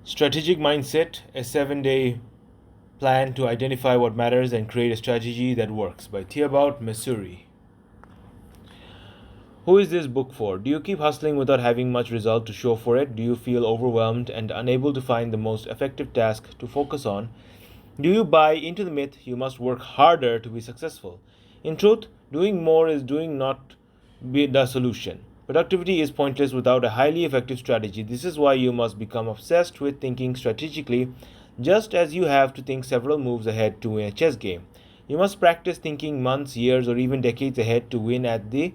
Strategic Mindset, a 7-day plan to identify what matters and create a strategy that works, by Thibaut Meurisse. Who is this book for? Do you keep hustling without having much result to show for it? Do you feel overwhelmed and unable to find the most effective task to focus on? Do you buy into the myth you must work harder to be successful? In truth, doing more is doing not be the solution. Productivity is pointless without a highly effective strategy. This is why you must become obsessed with thinking strategically, just as you have to think several moves ahead to win a chess game. You must practice thinking months, years, or even decades ahead to win at the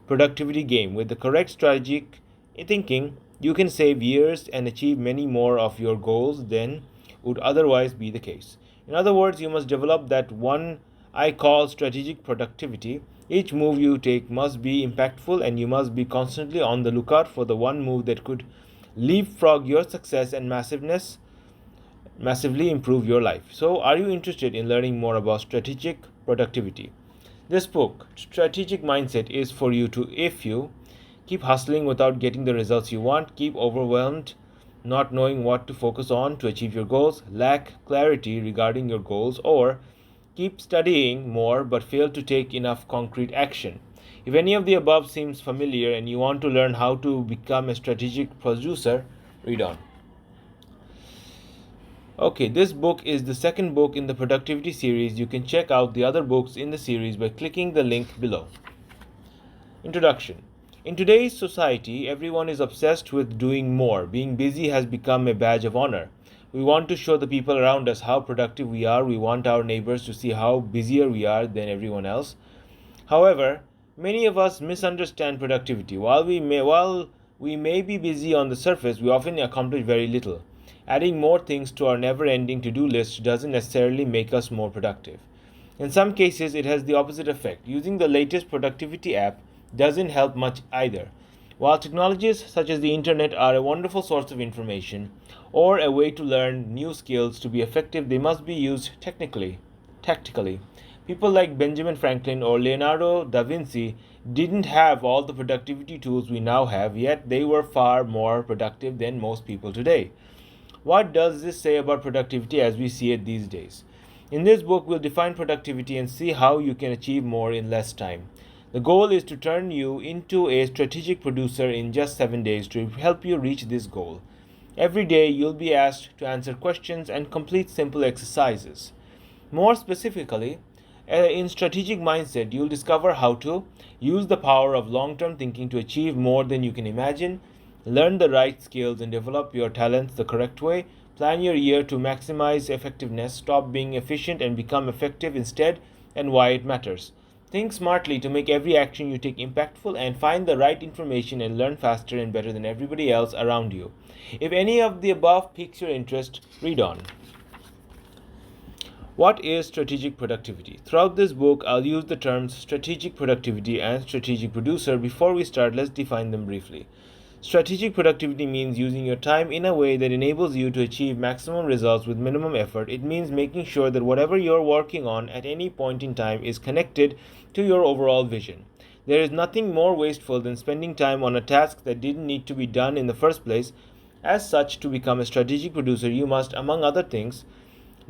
productivity game. With the correct strategic thinking, you can save years and achieve many more of your goals than would otherwise be the case. In other words, you must develop that one I call strategic productivity. Each move you take must be impactful, and you must be constantly on the lookout for the one move that could leapfrog your success and massively improve your life. So, are you interested in learning more about strategic productivity? This book, Strategic Mindset, is for you to if you keep hustling without getting the results you want, keep overwhelmed, not knowing what to focus on to achieve your goals, lack clarity regarding your goals, or keep studying more but fail to take enough concrete action. If any of the above seems familiar and you want to learn how to become a strategic producer, read on. Okay, this book is the second book in the productivity series. You can check out the other books in the series by clicking the link below. Introduction. In today's society, everyone is obsessed with doing more. Being busy has become a badge of honor. We want to show the people around us how productive we are. We want our neighbors to see how busier we are than everyone else. However, many of us misunderstand productivity. While we may be busy on the surface, we often accomplish very little. Adding more things to our never-ending to-do list doesn't necessarily make us more productive. In some cases, it has the opposite effect. Using the latest productivity app doesn't help much either. While technologies such as the internet are a wonderful source of information or a way to learn new skills to be effective, they must be used tactically. People like Benjamin Franklin or Leonardo da Vinci didn't have all the productivity tools we now have, yet they were far more productive than most people today. What does this say about productivity as we see it these days? In this book, we'll define productivity and see how you can achieve more in less time. The goal is to turn you into a strategic producer in just 7 days to help you reach this goal. Every day, you'll be asked to answer questions and complete simple exercises. More specifically, in strategic mindset, you'll discover how to use the power of long term thinking to achieve more than you can imagine, learn the right skills and develop your talents the correct way, plan your year to maximize effectiveness, stop being efficient and become effective instead, and why it matters. Think smartly to make every action you take impactful, and find the right information and learn faster and better than everybody else around you. If any of the above piques your interest, read on. What is strategic productivity? Throughout this book, I'll use the terms strategic productivity and strategic producer. Before we start, let's define them briefly. Strategic productivity means using your time in a way that enables you to achieve maximum results with minimum effort. It means making sure that whatever you're working on at any point in time is connected to your overall vision. There is nothing more wasteful than spending time on a task that didn't need to be done in the first place. As such, to become a strategic producer, you must, among other things,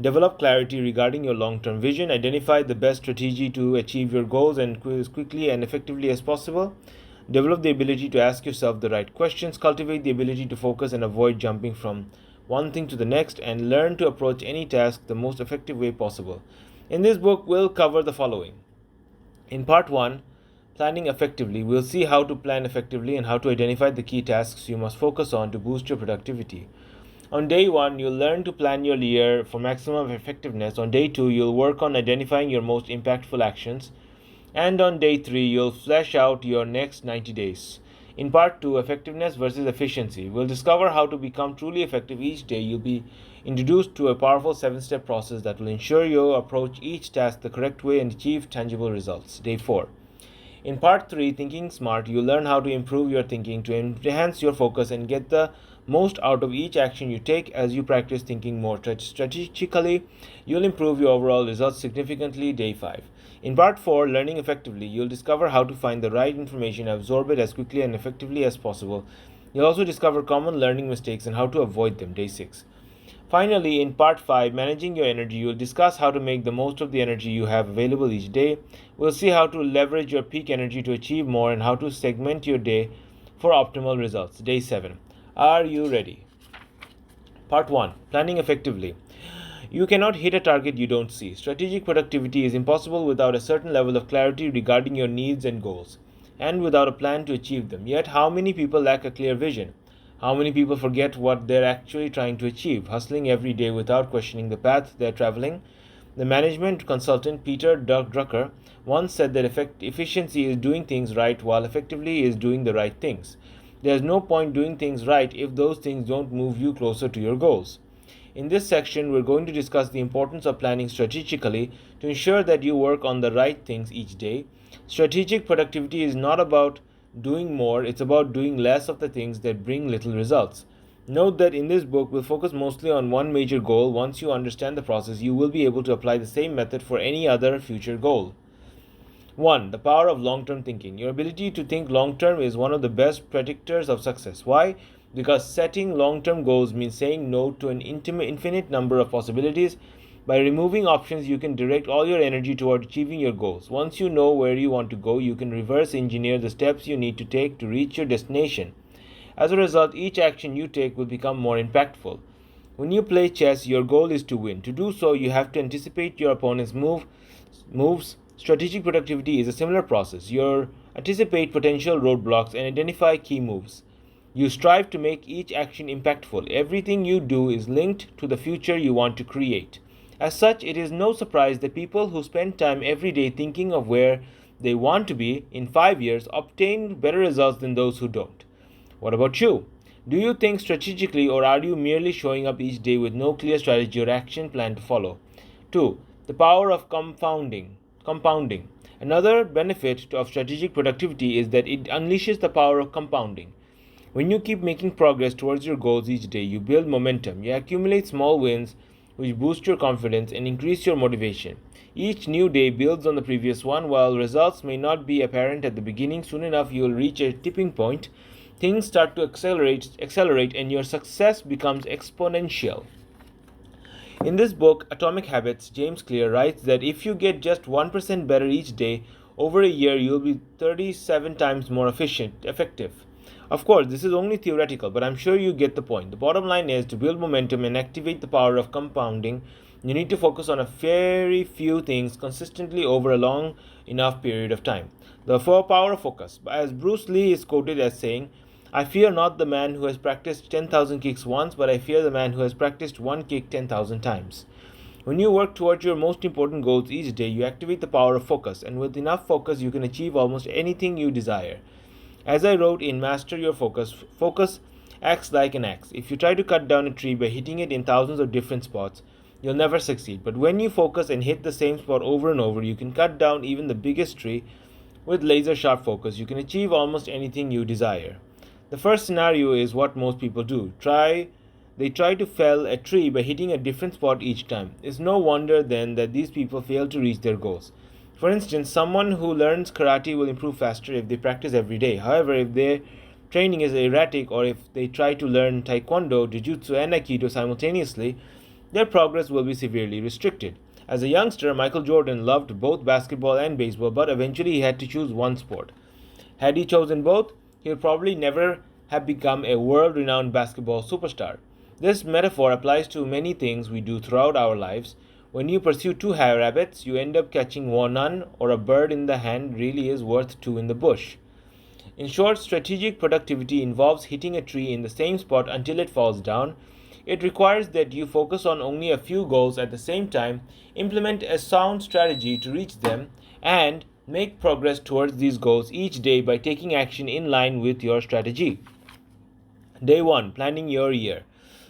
develop clarity regarding your long-term vision, identify the best strategy to achieve your goals as quickly and effectively as possible, develop the ability to ask yourself the right questions, cultivate the ability to focus and avoid jumping from one thing to the next, and learn to approach any task the most effective way possible. In this book, we'll cover the following. In part 1, Planning Effectively, we'll see how to plan effectively and how to identify the key tasks you must focus on to boost your productivity. On day 1, you'll learn to plan your year for maximum effectiveness. On day 2, you'll work on identifying your most impactful actions. And on day 3, you'll flesh out your next 90 days. In part 2, Effectiveness versus Efficiency, we'll discover how to become truly effective each day. You'll be introduced to a powerful 7-step process that will ensure you approach each task the correct way and achieve tangible results. Day 4. In part 3, Thinking Smart, you'll learn how to improve your thinking to enhance your focus and get the most out of each action you take. As you practice thinking more strategically, you'll improve your overall results significantly. Day 5. In part 4, Learning Effectively, you'll discover how to find the right information and absorb it as quickly and effectively as possible. You'll also discover common learning mistakes and how to avoid them. Day 6. Finally, in part 5, Managing Your Energy, you'll discuss how to make the most of the energy you have available each day. We'll see how to leverage your peak energy to achieve more and how to segment your day for optimal results. Day 7. Are you ready? Part 1. Planning effectively. You cannot hit a target you don't see. Strategic productivity is impossible without a certain level of clarity regarding your needs and goals, and without a plan to achieve them. Yet, how many people lack a clear vision? How many people forget what they're actually trying to achieve, hustling every day without questioning the path they're traveling? The management consultant Peter Drucker once said that efficiency is doing things right, while effectively is doing the right things. There's no point doing things right if those things don't move you closer to your goals. In this section, we're going to discuss the importance of planning strategically to ensure that you work on the right things each day. Strategic productivity is not about doing more, it's about doing less of the things that bring little results. Note that in this book, we'll focus mostly on one major goal. Once you understand the process, you will be able to apply the same method for any other future goal. 1. The power of long-term thinking. Your ability to think long-term is one of the best predictors of success. Why? Because setting long-term goals means saying no to an infinite number of possibilities. By removing options, you can direct all your energy toward achieving your goals. Once you know where you want to go, you can reverse engineer the steps you need to take to reach your destination. As a result, each action you take will become more impactful. When you play chess, your goal is to win. To do so, you have to anticipate your opponent's moves. Strategic productivity is a similar process. You anticipate potential roadblocks and identify key moves. You strive to make each action impactful. Everything you do is linked to the future you want to create. As such, it is no surprise that people who spend time every day thinking of where they want to be in 5 years obtain better results than those who don't. What about you? Do you think strategically, or are you merely showing up each day with no clear strategy or action plan to follow? 2. The power of compounding. Another benefit of strategic productivity is that it unleashes the power of compounding. When you keep making progress towards your goals each day, you build momentum. You accumulate small wins which boost your confidence and increase your motivation. Each new day builds on the previous one. While results may not be apparent at the beginning, soon enough you will reach a tipping point. Things start to accelerate and your success becomes exponential. In this book, Atomic Habits, James Clear writes that if you get just 1% better each day, over a year you'll be 37 times more effective. Of course, this is only theoretical, but I'm sure you get the point. The bottom line is, to build momentum and activate the power of compounding, you need to focus on a very few things consistently over a long enough period of time. The power of focus. As Bruce Lee is quoted as saying, I fear not the man who has practiced 10,000 kicks once, but I fear the man who has practiced one kick 10,000 times. When you work towards your most important goals each day, you activate the power of focus, and with enough focus, you can achieve almost anything you desire. As I wrote in Master Your Focus, focus acts like an axe. If you try to cut down a tree by hitting it in thousands of different spots, you'll never succeed. But when you focus and hit the same spot over and over, you can cut down even the biggest tree. With laser sharp focus, you can achieve almost anything you desire. The first scenario is what most people do. They try to fell a tree by hitting a different spot each time. It's no wonder then that these people fail to reach their goals. For instance, someone who learns karate will improve faster if they practice every day. However, if their training is erratic, or if they try to learn taekwondo, jiu-jitsu and aikido simultaneously, their progress will be severely restricted. As a youngster, Michael Jordan loved both basketball and baseball, but eventually he had to choose one sport. Had he chosen both, he would probably never have become a world-renowned basketball superstar. This metaphor applies to many things we do throughout our lives. When you pursue two rabbits, you end up catching none, or a bird in the hand really is worth two in the bush. In short, strategic productivity involves hitting a tree in the same spot until it falls down. It requires that you focus on only a few goals at the same time, implement a sound strategy to reach them, and make progress towards these goals each day by taking action in line with your strategy. Day 1. Planning your year.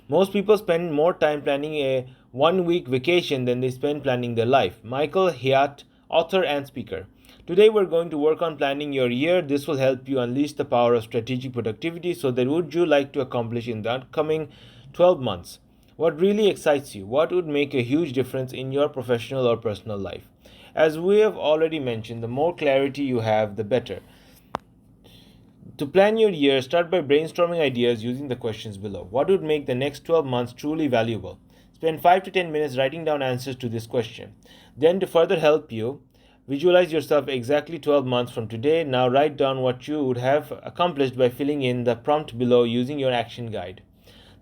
Most people spend more time planning a 1-week vacation than they spend planning their life. Michael Hyatt, author and speaker. Today we're going to work on planning your year. This will help you unleash the power of strategic productivity. So that would you like to accomplish in the upcoming 12 months? What really excites you? What would make a huge difference in your professional or personal life? As we have already mentioned, the more clarity you have, the better. To plan your year, start by brainstorming ideas using the questions below. What would make the next 12 months truly valuable? Spend 5 to 10 minutes writing down answers to this question. Then, to further help you, visualize yourself exactly 12 months from today. Now, write down what you would have accomplished by filling in the prompt below using your action guide.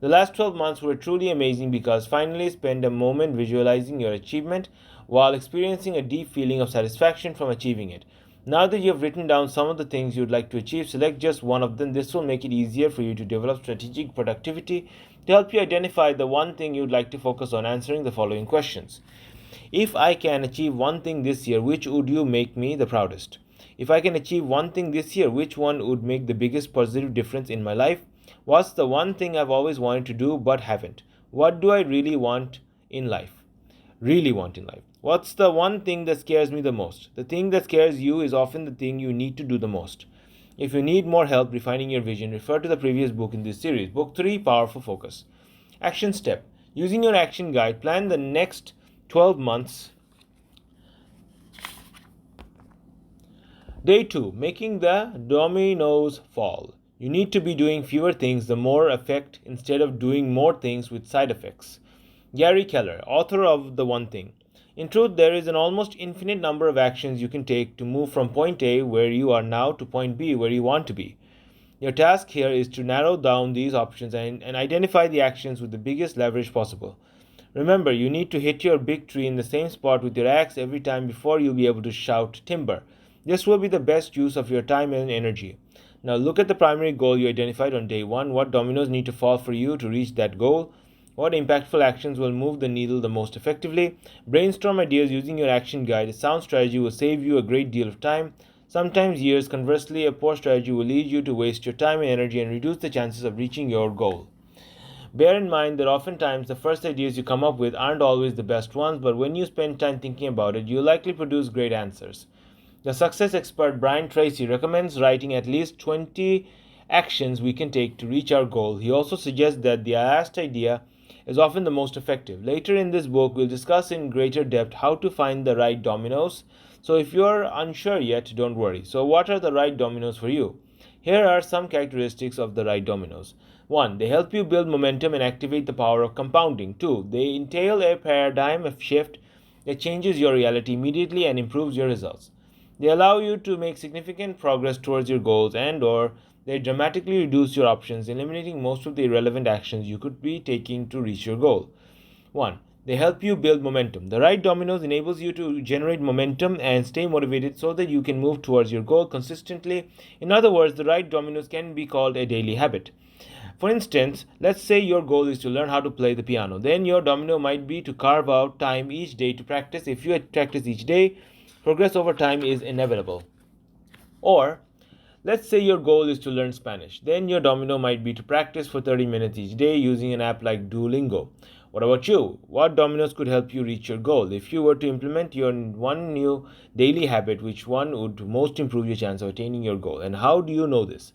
The last 12 months were truly amazing because finally spend a moment visualizing your achievement while experiencing a deep feeling of satisfaction from achieving it. Now that you have written down some of the things you would like to achieve, select just one of them. This will make it easier for you to develop strategic productivity to help you identify the one thing you would like to focus on answering the following questions. If I can achieve one thing this year, which would you make me the proudest? If I can achieve one thing this year, which one would make the biggest positive difference in my life? What's the one thing I've always wanted to do but haven't? What do I really want in life? What's the one thing that scares me the most? The thing that scares you is often the thing you need to do the most. If you need more help refining your vision, refer to the previous book in this series, Book 3, Powerful Focus. Action step. Using your action guide, plan the next 12 months. Day 2. Making the dominoes fall. You need to be doing fewer things, the more effect, instead of doing more things with side effects. Gary Keller, author of The One Thing. In truth, there is an almost infinite number of actions you can take to move from point A, where you are now, to point B, where you want to be. Your task here is to narrow down these options and identify the actions with the biggest leverage possible. Remember, you need to hit your big tree in the same spot with your axe every time before you'll be able to shout timber. This will be the best use of your time and energy. Now look at the primary goal you identified on day 1. What dominoes need to fall for you to reach that goal? What impactful actions will move the needle the most effectively? Brainstorm ideas using your action guide. A sound strategy will save you a great deal of time, sometimes years. Conversely, a poor strategy will lead you to waste your time and energy and reduce the chances of reaching your goal. Bear in mind that oftentimes the first ideas you come up with aren't always the best ones, but when you spend time thinking about it, you'll likely produce great answers. The success expert Brian Tracy recommends writing at least 20 actions we can take to reach our goal. He also suggests that the last idea is often the most effective. Later in this book, we'll discuss in greater depth how to find the right dominoes. So if you're unsure yet, don't worry. So what are the right dominoes for you? Here are some characteristics of the right dominoes. 1. They help you build momentum and activate the power of compounding. 2. They entail a paradigm shift that changes your reality immediately and improves your results. They allow you to make significant progress towards your goals and/or they dramatically reduce your options, eliminating most of the irrelevant actions you could be taking to reach your goal. 1. They help you build momentum. The right dominoes enables you to generate momentum and stay motivated so that you can move towards your goal consistently. In other words, the right dominoes can be called a daily habit. For instance, let's say your goal is to learn how to play the piano. Then your domino might be to carve out time each day to practice. If you practice each day, progress over time is inevitable. Or, let's say your goal is to learn Spanish. Then your domino might be to practice for 30 minutes each day using an app like Duolingo. What about you? What dominoes could help you reach your goal? If you were to implement your one new daily habit, which one would most improve your chance of attaining your goal? And how do you know this?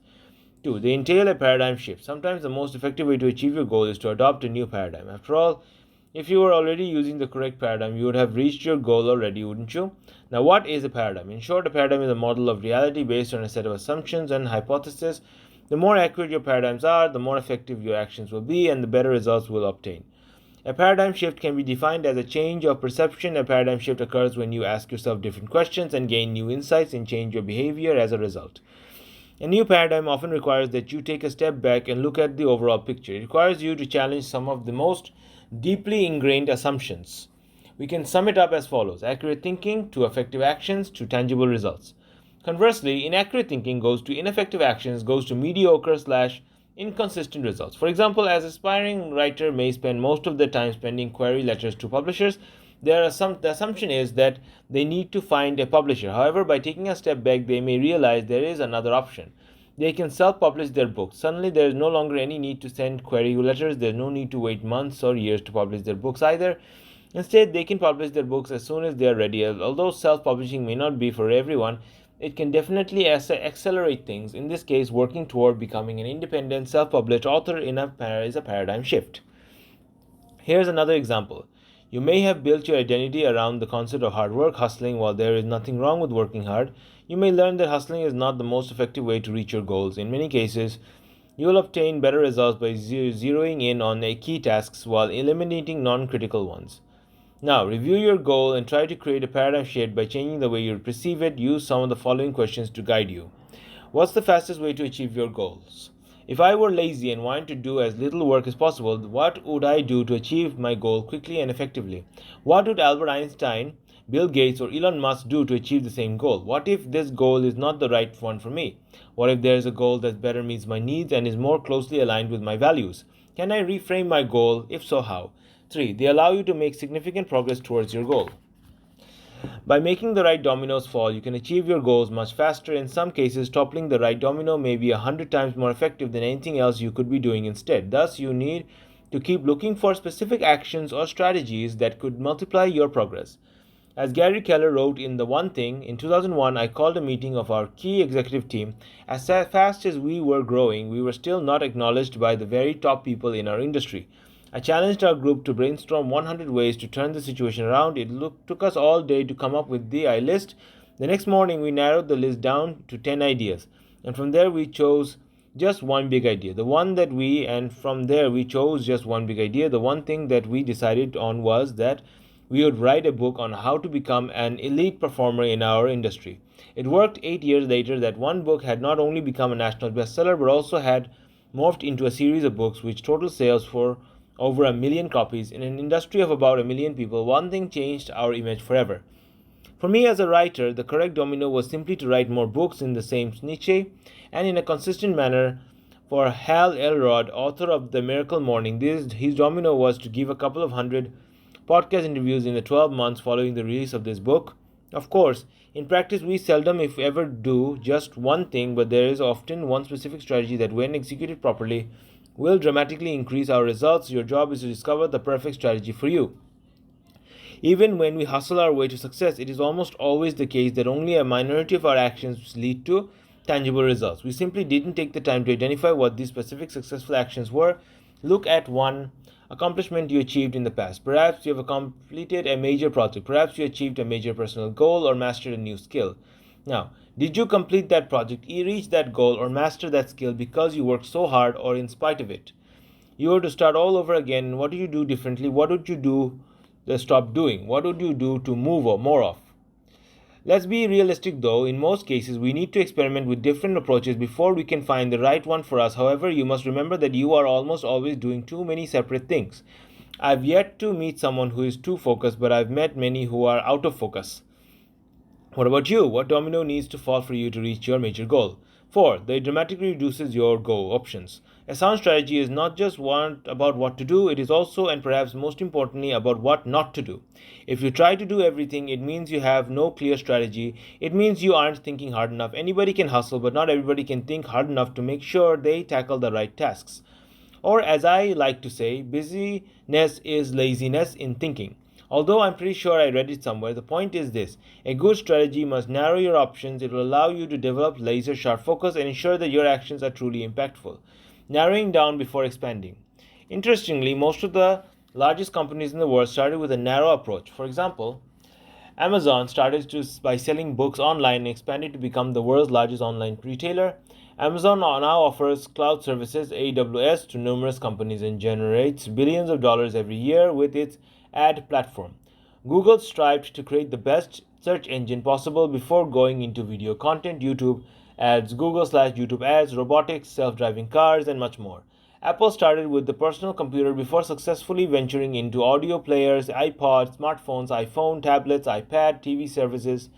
2. They entail a paradigm shift. Sometimes the most effective way to achieve your goal is to adopt a new paradigm. After all, if you were already using the correct paradigm, you would have reached your goal already, wouldn't you? Now, what is a paradigm? In short, a paradigm is a model of reality based on a set of assumptions and hypotheses. The more accurate your paradigms are, the more effective your actions will be, and the better results will obtain. A paradigm shift can be defined as a change of perception. A paradigm shift occurs when you ask yourself different questions and gain new insights and change your behavior as a result. A new paradigm often requires that you take a step back and look at the overall picture. It requires you to challenge some of the most deeply ingrained assumptions. We can sum it up as follows: accurate thinking to effective actions to tangible results. Conversely, inaccurate thinking goes to ineffective actions, goes to mediocre/inconsistent results. For example, as an aspiring writer may spend most of their time spending query letters to publishers, the assumption is that they need to find a publisher. However, by taking a step back, they may realize there is another option. They can self-publish their books. Suddenly, there is no longer any need to send query letters. There is no need to wait months or years to publish their books either. Instead, they can publish their books as soon as they are ready. Although self-publishing may not be for everyone, it can definitely accelerate things. In this case, working toward becoming an independent, self-published author is a paradigm shift. Here's another example. You may have built your identity around the concept of hard work, hustling. While there is nothing wrong with working hard, You may learn that hustling is not the most effective way to reach your goals. In many cases, you will obtain better results by zeroing in on the key tasks while eliminating non-critical ones. Now, review your goal and try to create a paradigm shift by changing the way you perceive it. Use some of the following questions to guide you. What's the fastest way to achieve your goals? If I were lazy and wanted to do as little work as possible, what would I do to achieve my goal quickly and effectively? What would Albert Einstein, Bill Gates, or Elon Musk do to achieve the same goal? What if this goal is not the right one for me? What if there is a goal that better meets my needs and is more closely aligned with my values? Can I reframe my goal? If so, how? 3. They allow you to make significant progress towards your goal. By making the right dominoes fall, you can achieve your goals much faster. In some cases, toppling the right domino may be 100 times more effective than anything else you could be doing instead. Thus, you need to keep looking for specific actions or strategies that could multiply your progress. As Gary Keller wrote in The One Thing, in 2001, I called a meeting of our key executive team. As fast as we were growing, we were still not acknowledged by the very top people in our industry. I challenged our group to brainstorm 100 ways to turn the situation around. It took us all day to come up with the list. The next morning, we narrowed the list down to 10 ideas. And from there, we chose just one big idea. The one thing that we decided on was that we would write a book on how to become an elite performer in our industry. It worked. 8 years later, that one book had not only become a national bestseller, but also had morphed into a series of books which total sales for over 1 million copies. In an industry of about 1 million people, one thing changed our image forever. For me as a writer, the correct domino was simply to write more books in the same niche and in a consistent manner. For Hal Elrod, author of The Miracle Morning, his domino was to give a couple of hundred podcast interviews in the 12 months following the release of this book. Of course, in practice, we seldom, if ever, do just one thing, but there is often one specific strategy that, when executed properly, will dramatically increase our results. Your job is to discover the perfect strategy for you. Even when we hustle our way to success, it is almost always the case that only a minority of our actions lead to tangible results. We simply didn't take the time to identify what these specific successful actions were. Look at one accomplishment you achieved in the past. Perhaps you have completed a major project. Perhaps you achieved a major personal goal or mastered a new skill. Now, did you complete that project, reach that goal, or master that skill because you worked so hard or in spite of it? You were to start all over again. What do you do differently? What would you do to stop doing? What would you do to move or more of? Let's be realistic though. In most cases, we need to experiment with different approaches before we can find the right one for us. However, you must remember that you are almost always doing too many separate things. I've yet to meet someone who is too focused, but I've met many who are out of focus. What about you? What domino needs to fall for you to reach your major goal? 4. It dramatically reduces your goal options. A sound strategy is not just about what to do, it is also, and perhaps most importantly, about what not to do. If you try to do everything, it means you have no clear strategy. It means you aren't thinking hard enough. Anybody can hustle, but not everybody can think hard enough to make sure they tackle the right tasks. Or, as I like to say, busyness is laziness in thinking. Although I'm pretty sure I read it somewhere, the point is this: a good strategy must narrow your options. It will allow you to develop laser-sharp focus and ensure that your actions are truly impactful. Narrowing down before expanding. Interestingly, most of the largest companies in the world started with a narrow approach. For example, Amazon started by selling books online and expanded to become the world's largest online retailer. Amazon now offers cloud services, AWS, to numerous companies and generates billions of dollars every year with its ad platform. Google strived to create the best search engine possible before going into video content, YouTube ads, Google/YouTube ads, robotics, self-driving cars, and much more. Apple started with the personal computer before successfully venturing into audio players, iPods, smartphones, iPhone, tablets, iPad, TV services,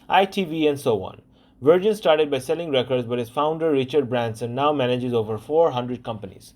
iTV, and so on. Virgin started by selling records, but its founder, Richard Branson, now manages over 400 companies.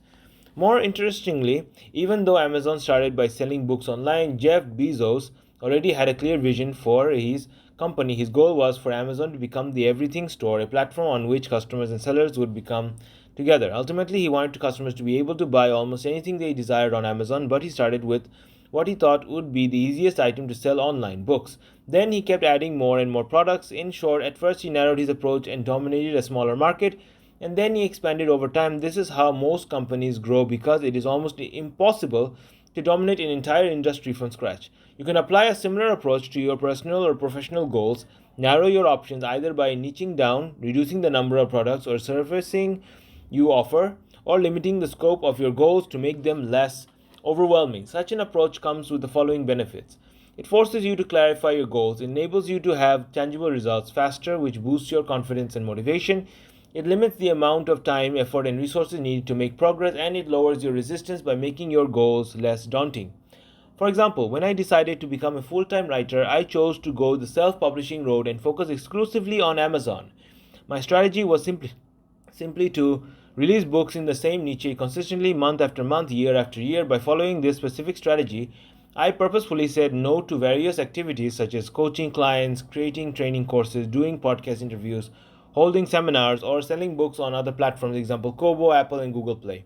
More interestingly, even though Amazon started by selling books online, Jeff Bezos already had a clear vision for his company. His goal was for Amazon to become the everything store, a platform on which customers and sellers would become together. Ultimately, he wanted customers to be able to buy almost anything they desired on Amazon, but he started with what he thought would be the easiest item to sell online: books. Then he kept adding more and more products. In short, at first he narrowed his approach and dominated a smaller market, and then he expanded over time. This is how most companies grow, because it is almost impossible to dominate an entire industry from scratch. You can apply a similar approach to your personal or professional goals. Narrow your options either by niching down, reducing the number of products or servicing you offer, or limiting the scope of your goals to make them less overwhelming. Such an approach comes with the following benefits. It forces you to clarify your goals, enables you to have tangible results faster, which boosts your confidence and motivation. It limits the amount of time, effort, and resources needed to make progress, and it lowers your resistance by making your goals less daunting. For example, when I decided to become a full-time writer, I chose to go the self-publishing road and focus exclusively on Amazon. My strategy was simply to release books in the same niche consistently month after month, year after year. By following this specific strategy, I purposefully said no to various activities such as coaching clients, creating training courses, doing podcast interviews, holding seminars, or selling books on other platforms, for example, Kobo, Apple, and Google Play.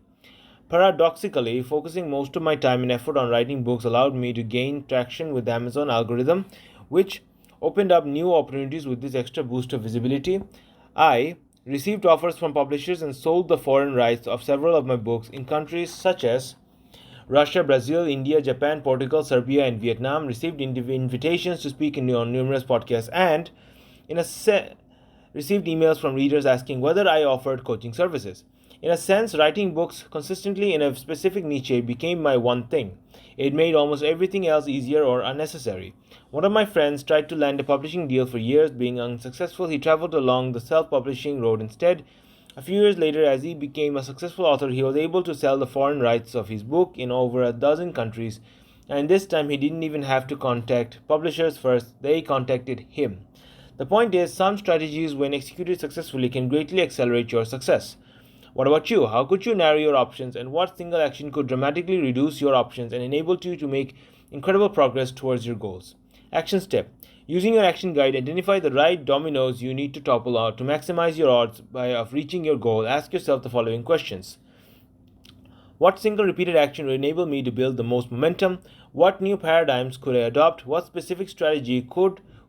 Paradoxically, focusing most of my time and effort on writing books allowed me to gain traction with the Amazon algorithm, which opened up new opportunities with this extra boost of visibility. I received offers from publishers and sold the foreign rights of several of my books in countries such as Russia, Brazil, India, Japan, Portugal, Serbia, and Vietnam. Received invitations to speak on numerous podcasts, and received emails from readers asking whether I offered coaching services. In a sense, writing books consistently in a specific niche became my one thing. It made almost everything else easier or unnecessary. One of my friends tried to land a publishing deal for years. Being unsuccessful, he traveled along the self-publishing road instead. A few years later, as he became a successful author, he was able to sell the foreign rights of his book in over a dozen countries, and this time he didn't even have to contact publishers first, they contacted him. The point is, some strategies, when executed successfully, can greatly accelerate your success. What about you? How could you narrow your options, and what single action could dramatically reduce your options and enable you to make incredible progress towards your goals? Action step. Using your action guide, identify the right dominoes you need to topple out to maximize your odds of reaching your goal. Ask yourself the following questions. What single repeated action will enable me to build the most momentum? What new paradigms could I adopt? What specific strategy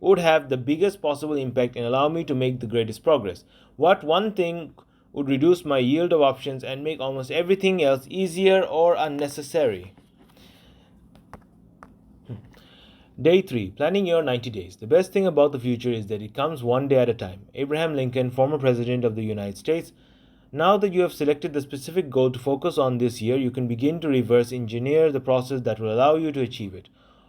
would have the biggest possible impact and allow me to make the greatest progress? What one thing would reduce my yield of options and make almost everything else easier or unnecessary? Day 3. Planning your 90 days. The best thing about the future is that it comes one day at a time. Abraham Lincoln, former President of the United States. Now that you have selected the specific goal to focus on this year, you can begin to reverse engineer the process that will allow you to achieve it.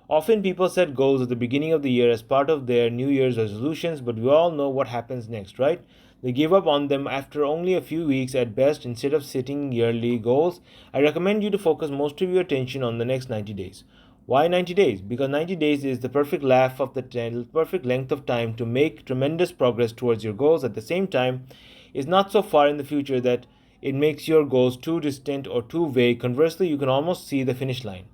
Often people set goals at the beginning of the year as part of their New Year's resolutions, but we all know what happens next, right? They give up on them after only a few weeks at best. Instead of setting yearly goals, I recommend you to focus most of your attention on the next 90 days. Why 90 days? Because 90 days is the perfect perfect length of time to make tremendous progress towards your goals. At the same time, it's not so far in the future that it makes your goals too distant or too vague. Conversely, you can almost see the finish line.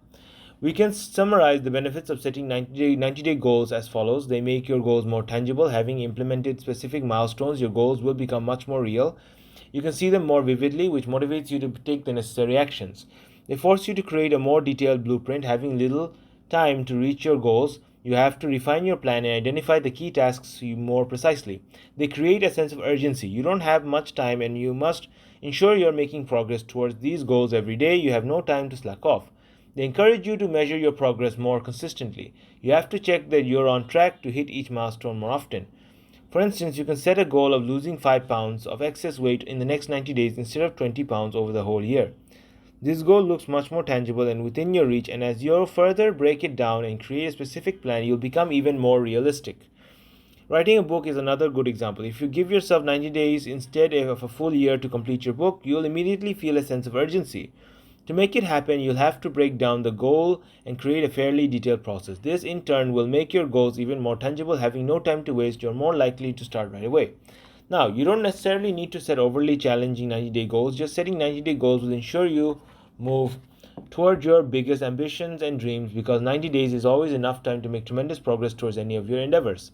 We can summarize the benefits of setting 90-day goals as follows. They make your goals more tangible. Having implemented specific milestones, your goals will become much more real. You can see them more vividly, which motivates you to take the necessary actions. They force you to create a more detailed blueprint. Having little time to reach your goals, you have to refine your plan and identify the key tasks more precisely. They create a sense of urgency. You don't have much time and you must ensure you're making progress towards these goals every day. You have no time to slack off. They encourage you to measure your progress more consistently. You have to check that you're on track to hit each milestone more often. For instance, you can set a goal of losing 5 pounds of excess weight in the next 90 days instead of 20 pounds over the whole year. This goal looks much more tangible and within your reach, and as you further break it down and create a specific plan, you'll become even more realistic. Writing a book is another good example. If you give yourself 90 days instead of a full year to complete your book, you'll immediately feel a sense of urgency. To make it happen, you'll have to break down the goal and create a fairly detailed process. This, in turn, will make your goals even more tangible. Having no time to waste, you're more likely to start right away. Now, you don't necessarily need to set overly challenging 90-day goals. Just setting 90-day goals will ensure you move toward your biggest ambitions and dreams, because 90 days is always enough time to make tremendous progress towards any of your endeavors.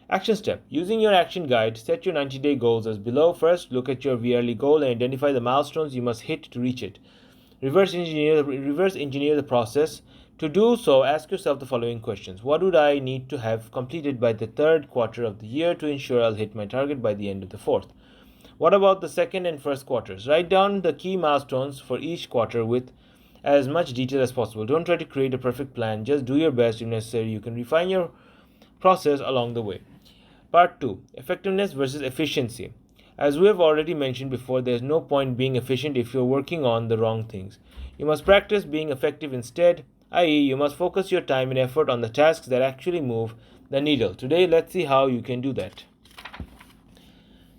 Action step. Using your action guide, set your 90-day goals as below. First, look at your yearly goal and identify the milestones you must hit to reach it. Reverse engineer the process. To do so, ask yourself the following questions. What would I need to have completed by the third quarter of the year to ensure I'll hit my target by the end of the fourth? What about the second and first quarters? Write down the key milestones for each quarter with as much detail as possible. Don't try to create a perfect plan, just do your best. If necessary, you can refine your process along the way. Part 2: Effectiveness versus efficiency. As we have already mentioned before, there is no point being efficient if you are working on the wrong things. You must practice being effective instead, i.e., you must focus your time and effort on the tasks that actually move the needle. Today, let's see how you can do that.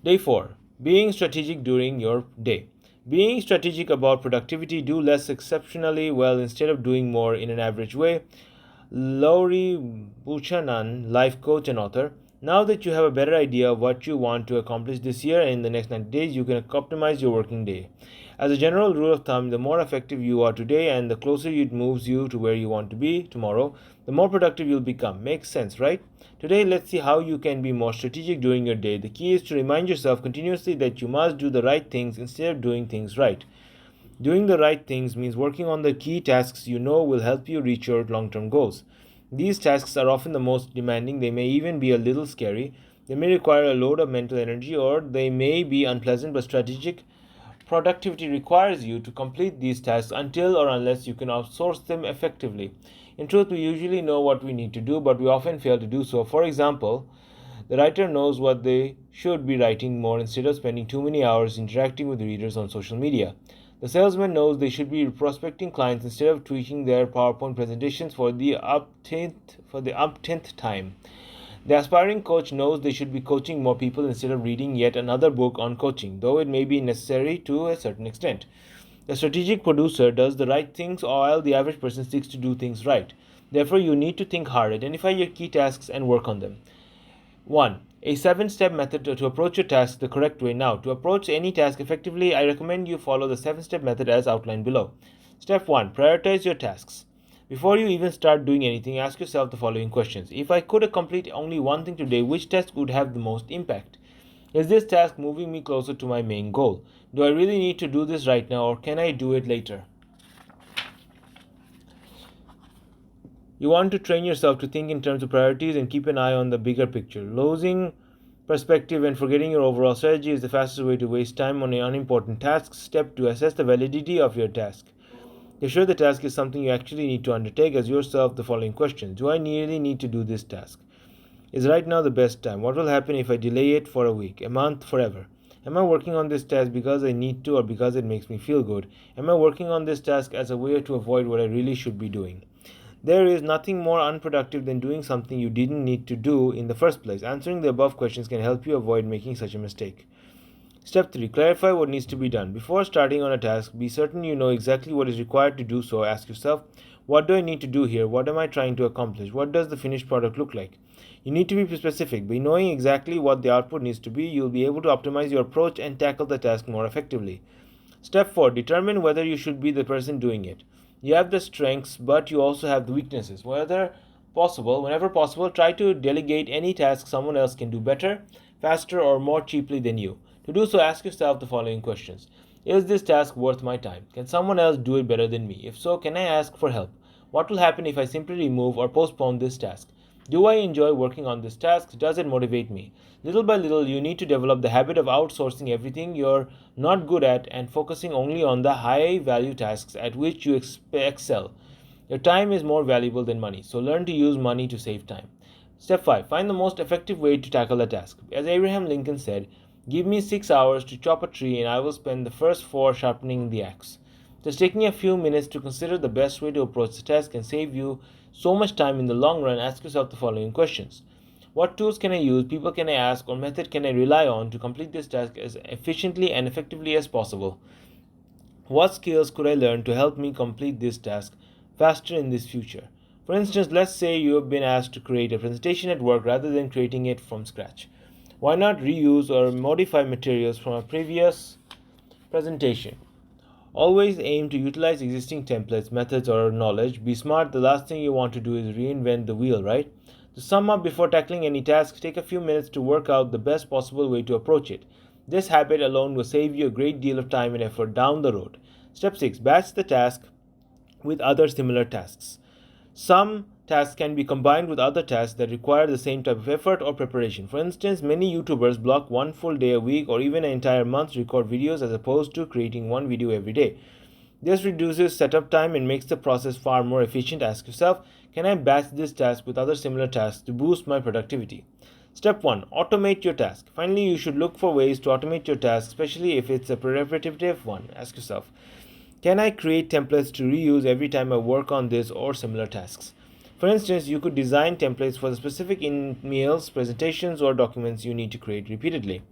Day 4: Being strategic during your day. Being strategic about productivity, do less exceptionally well instead of doing more in an average way. Laurie Buchanan, life coach and author. Now that you have a better idea of what you want to accomplish this year and in the next 90 days, you can optimize your working day. As a general rule of thumb, the more effective you are today and the closer it moves you to where you want to be tomorrow, the more productive you'll become. Makes sense, right? Today, let's see how you can be more strategic during your day. The key is to remind yourself continuously that you must do the right things instead of doing things right. Doing the right things means working on the key tasks you know will help you reach your long-term goals. These tasks are often the most demanding. They may even be a little scary. They may require a load of mental energy, or they may be unpleasant, but strategic productivity requires you to complete these tasks until or unless you can outsource them effectively. In truth, we usually know what we need to do, but we often fail to do so. For example, the writer knows what they should be writing more instead of spending too many hours interacting with readers on social media. The salesman knows they should be prospecting clients instead of tweaking their PowerPoint presentations for the umpteenth time. The aspiring coach knows they should be coaching more people instead of reading yet another book on coaching, though it may be necessary to a certain extent. The strategic producer does the right things while the average person seeks to do things right. Therefore, you need to think hard, identify your key tasks, and work on them. 1. A 7-step method to approach your task the correct way. Now, to approach any task effectively, I recommend you follow the 7-step method as outlined below. Step 1. Prioritize your tasks. Before you even start doing anything, ask yourself the following questions. If I could complete only one thing today, which task would have the most impact? Is this task moving me closer to my main goal? Do I really need to do this right now, or can I do it later? You want to train yourself to think in terms of priorities and keep an eye on the bigger picture. Losing perspective and forgetting your overall strategy is the fastest way to waste time on unimportant tasks. Step 2. Assess the validity of your task. Be sure the task is something you actually need to undertake. Ask yourself the following questions. Do I really need to do this task? Is right now the best time? What will happen if I delay it for a week, a month, forever? Am I working on this task because I need to or because it makes me feel good? Am I working on this task as a way to avoid what I really should be doing? There is nothing more unproductive than doing something you didn't need to do in the first place. Answering the above questions can help you avoid making such a mistake. Step 3. Clarify what needs to be done. Before starting on a task, be certain you know exactly what is required to do so. Ask yourself, what do I need to do here? What am I trying to accomplish? What does the finished product look like? You need to be specific. By knowing exactly what the output needs to be, you'll be able to optimize your approach and tackle the task more effectively. Step 4. Determine whether you should be the person doing it. You have the strengths, but you also have the weaknesses. Whenever possible, try to delegate any task someone else can do better, faster, or more cheaply than you. To do so, ask yourself the following questions. Is this task worth my time? Can someone else do it better than me? If so, can I ask for help? What will happen if I simply remove or postpone this task? Do I enjoy working on this task? Does it motivate me? Little by little, you need to develop the habit of outsourcing everything you're not good at and focusing only on the high-value tasks at which you excel. Your time is more valuable than money, so learn to use money to save time. Step 5. Find the most effective way to tackle a task. As Abraham Lincoln said, give me 6 hours to chop a tree and I will spend the first 4 sharpening the axe. Just taking a few minutes to consider the best way to approach the task can save you so much time in the long run. Ask yourself the following questions. What tools can I use, people can I ask, or method can I rely on to complete this task as efficiently and effectively as possible? What skills could I learn to help me complete this task faster in this future? For instance, let's say you have been asked to create a presentation at work rather than creating it from scratch. Why not reuse or modify materials from a previous presentation? Always aim to utilize existing templates, methods, or knowledge. Be smart. The last thing you want to do is reinvent the wheel, right? To sum up, before tackling any task, take a few minutes to work out the best possible way to approach it. This habit alone will save you a great deal of time and effort down the road. Step 6. Batch the task with other similar tasks. Some tasks can be combined with other tasks that require the same type of effort or preparation. For instance, many YouTubers block one full day a week or even an entire month to record videos as opposed to creating one video every day. This reduces setup time and makes the process far more efficient. Ask yourself, can I batch this task with other similar tasks to boost my productivity? Step 1. Automate your task. Finally, you should look for ways to automate your task, especially if it's a repetitive one. Ask yourself, can I create templates to reuse every time I work on this or similar tasks? For instance, you could design templates for the specific emails, presentations, or documents you need to create repeatedly.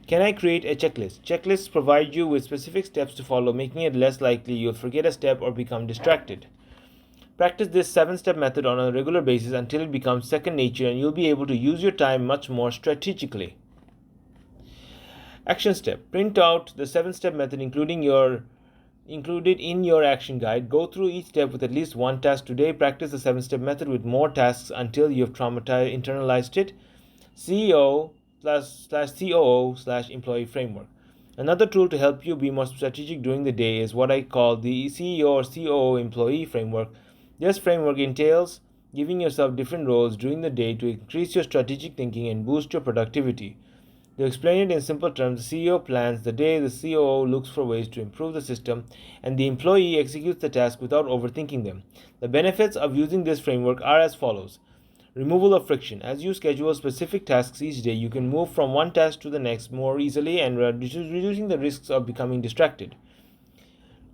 Can I create a checklist? Checklists provide you with specific steps to follow, making it less likely you'll forget a step or become distracted. Practice this 7-step method on a regular basis until it becomes second nature and you'll be able to use your time much more strategically. Action step. Print out the 7-step method included in your action guide. Go through each step with at least one task today. Practice the 7-step method with more tasks until you've internalized it. CEO/COO/employee framework. Another tool to help you be more strategic during the day is what I call the CEO or COO employee framework. This framework entails giving yourself different roles during the day to increase your strategic thinking and boost your productivity. To explain it in simple terms, the CEO plans the day, the COO looks for ways to improve the system, and the employee executes the task without overthinking them. The benefits of using this framework are as follows. Removal of friction. As you schedule specific tasks each day, you can move from one task to the next more easily and reducing the risks of becoming distracted.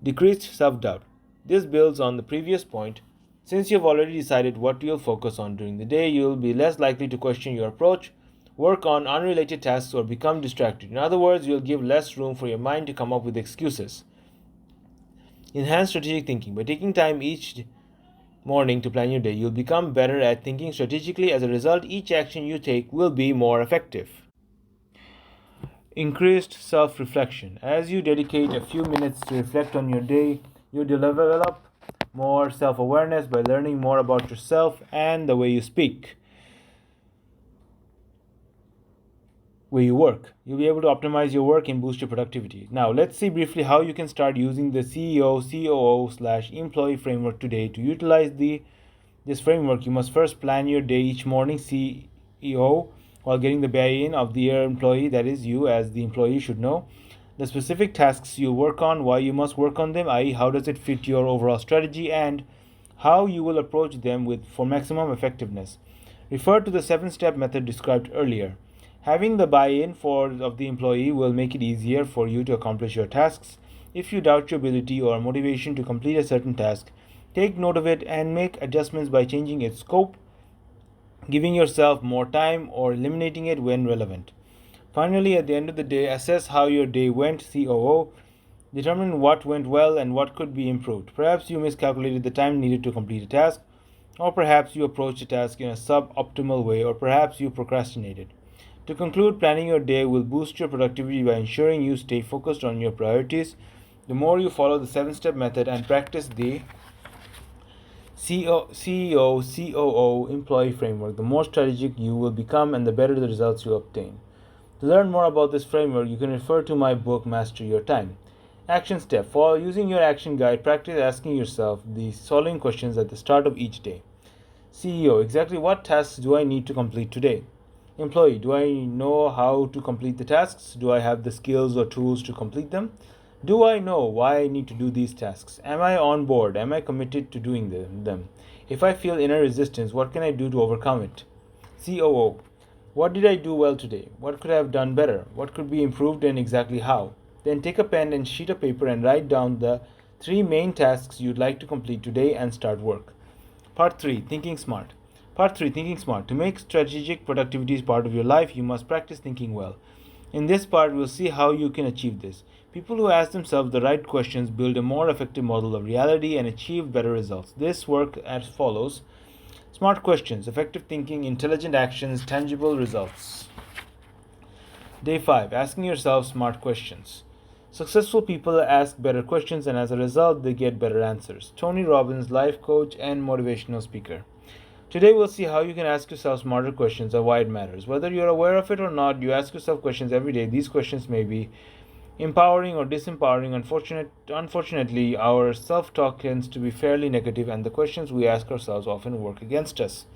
Decreased self-doubt. This builds on the previous point. Since you've already decided what you'll focus on during the day, you'll be less likely to question your approach, work on unrelated tasks, or become distracted. In other words, you'll give less room for your mind to come up with excuses. Enhance strategic thinking. By taking time each morning to plan your day, you'll become better at thinking strategically. As a result, each action you take will be more effective. Increased self-reflection. As you dedicate a few minutes to reflect on your day, you develop more self-awareness by learning more about yourself and the way you speak, where you work. You'll be able to optimize your work and boost your productivity. Now, let's see briefly how you can start using the CEO, COO/employee framework today. To utilize this framework, you must first plan your day each morning. CEO, while getting the buy-in of the employee, that is, you as the employee should know the specific tasks you work on, why you must work on them, i.e., how does it fit your overall strategy, and how you will approach them for maximum effectiveness. Refer to the 7-step method described earlier. Having the buy-in of the employee will make it easier for you to accomplish your tasks. If you doubt your ability or motivation to complete a certain task, take note of it and make adjustments by changing its scope, giving yourself more time, or eliminating it when relevant. Finally, at the end of the day, assess how your day went. COO. Determine what went well and what could be improved. Perhaps you miscalculated the time needed to complete a task, or perhaps you approached a task in a suboptimal way, or perhaps you procrastinated. To conclude, planning your day will boost your productivity by ensuring you stay focused on your priorities. The more you follow the 7-step method and practice the CEO, COO employee framework, the more strategic you will become and the better the results you obtain. To learn more about this framework, you can refer to my book, Master Your Time. Action step. For using your action guide, practice asking yourself the following questions at the start of each day. CEO, exactly what tasks do I need to complete today? Employee, do I know how to complete the tasks? Do I have the skills or tools to complete them? Do I know why I need to do these tasks? Am I on board? Am I committed to doing them? If I feel inner resistance, what can I do to overcome it? COO, what did I do well today? What could I have done better? What could be improved and exactly how? Then take a pen and sheet of paper and write down the 3 main tasks you'd like to complete today and start work. Part 3. Thinking Smart. Part 3. Thinking Smart. To make strategic productivity part of your life, you must practice thinking well. In this part, we'll see how you can achieve this. People who ask themselves the right questions build a more effective model of reality and achieve better results. This works as follows. Smart questions, effective thinking, intelligent actions, tangible results. Day 5. Asking yourself smart questions. Successful people ask better questions and as a result, they get better answers. Tony Robbins, life coach and motivational speaker. Today we'll see how you can ask yourself smarter questions and why it matters. Whether you're aware of it or not, you ask yourself questions every day. These questions may be empowering or disempowering. Unfortunately, our self-talk tends to be fairly negative and the questions we ask ourselves often work against us.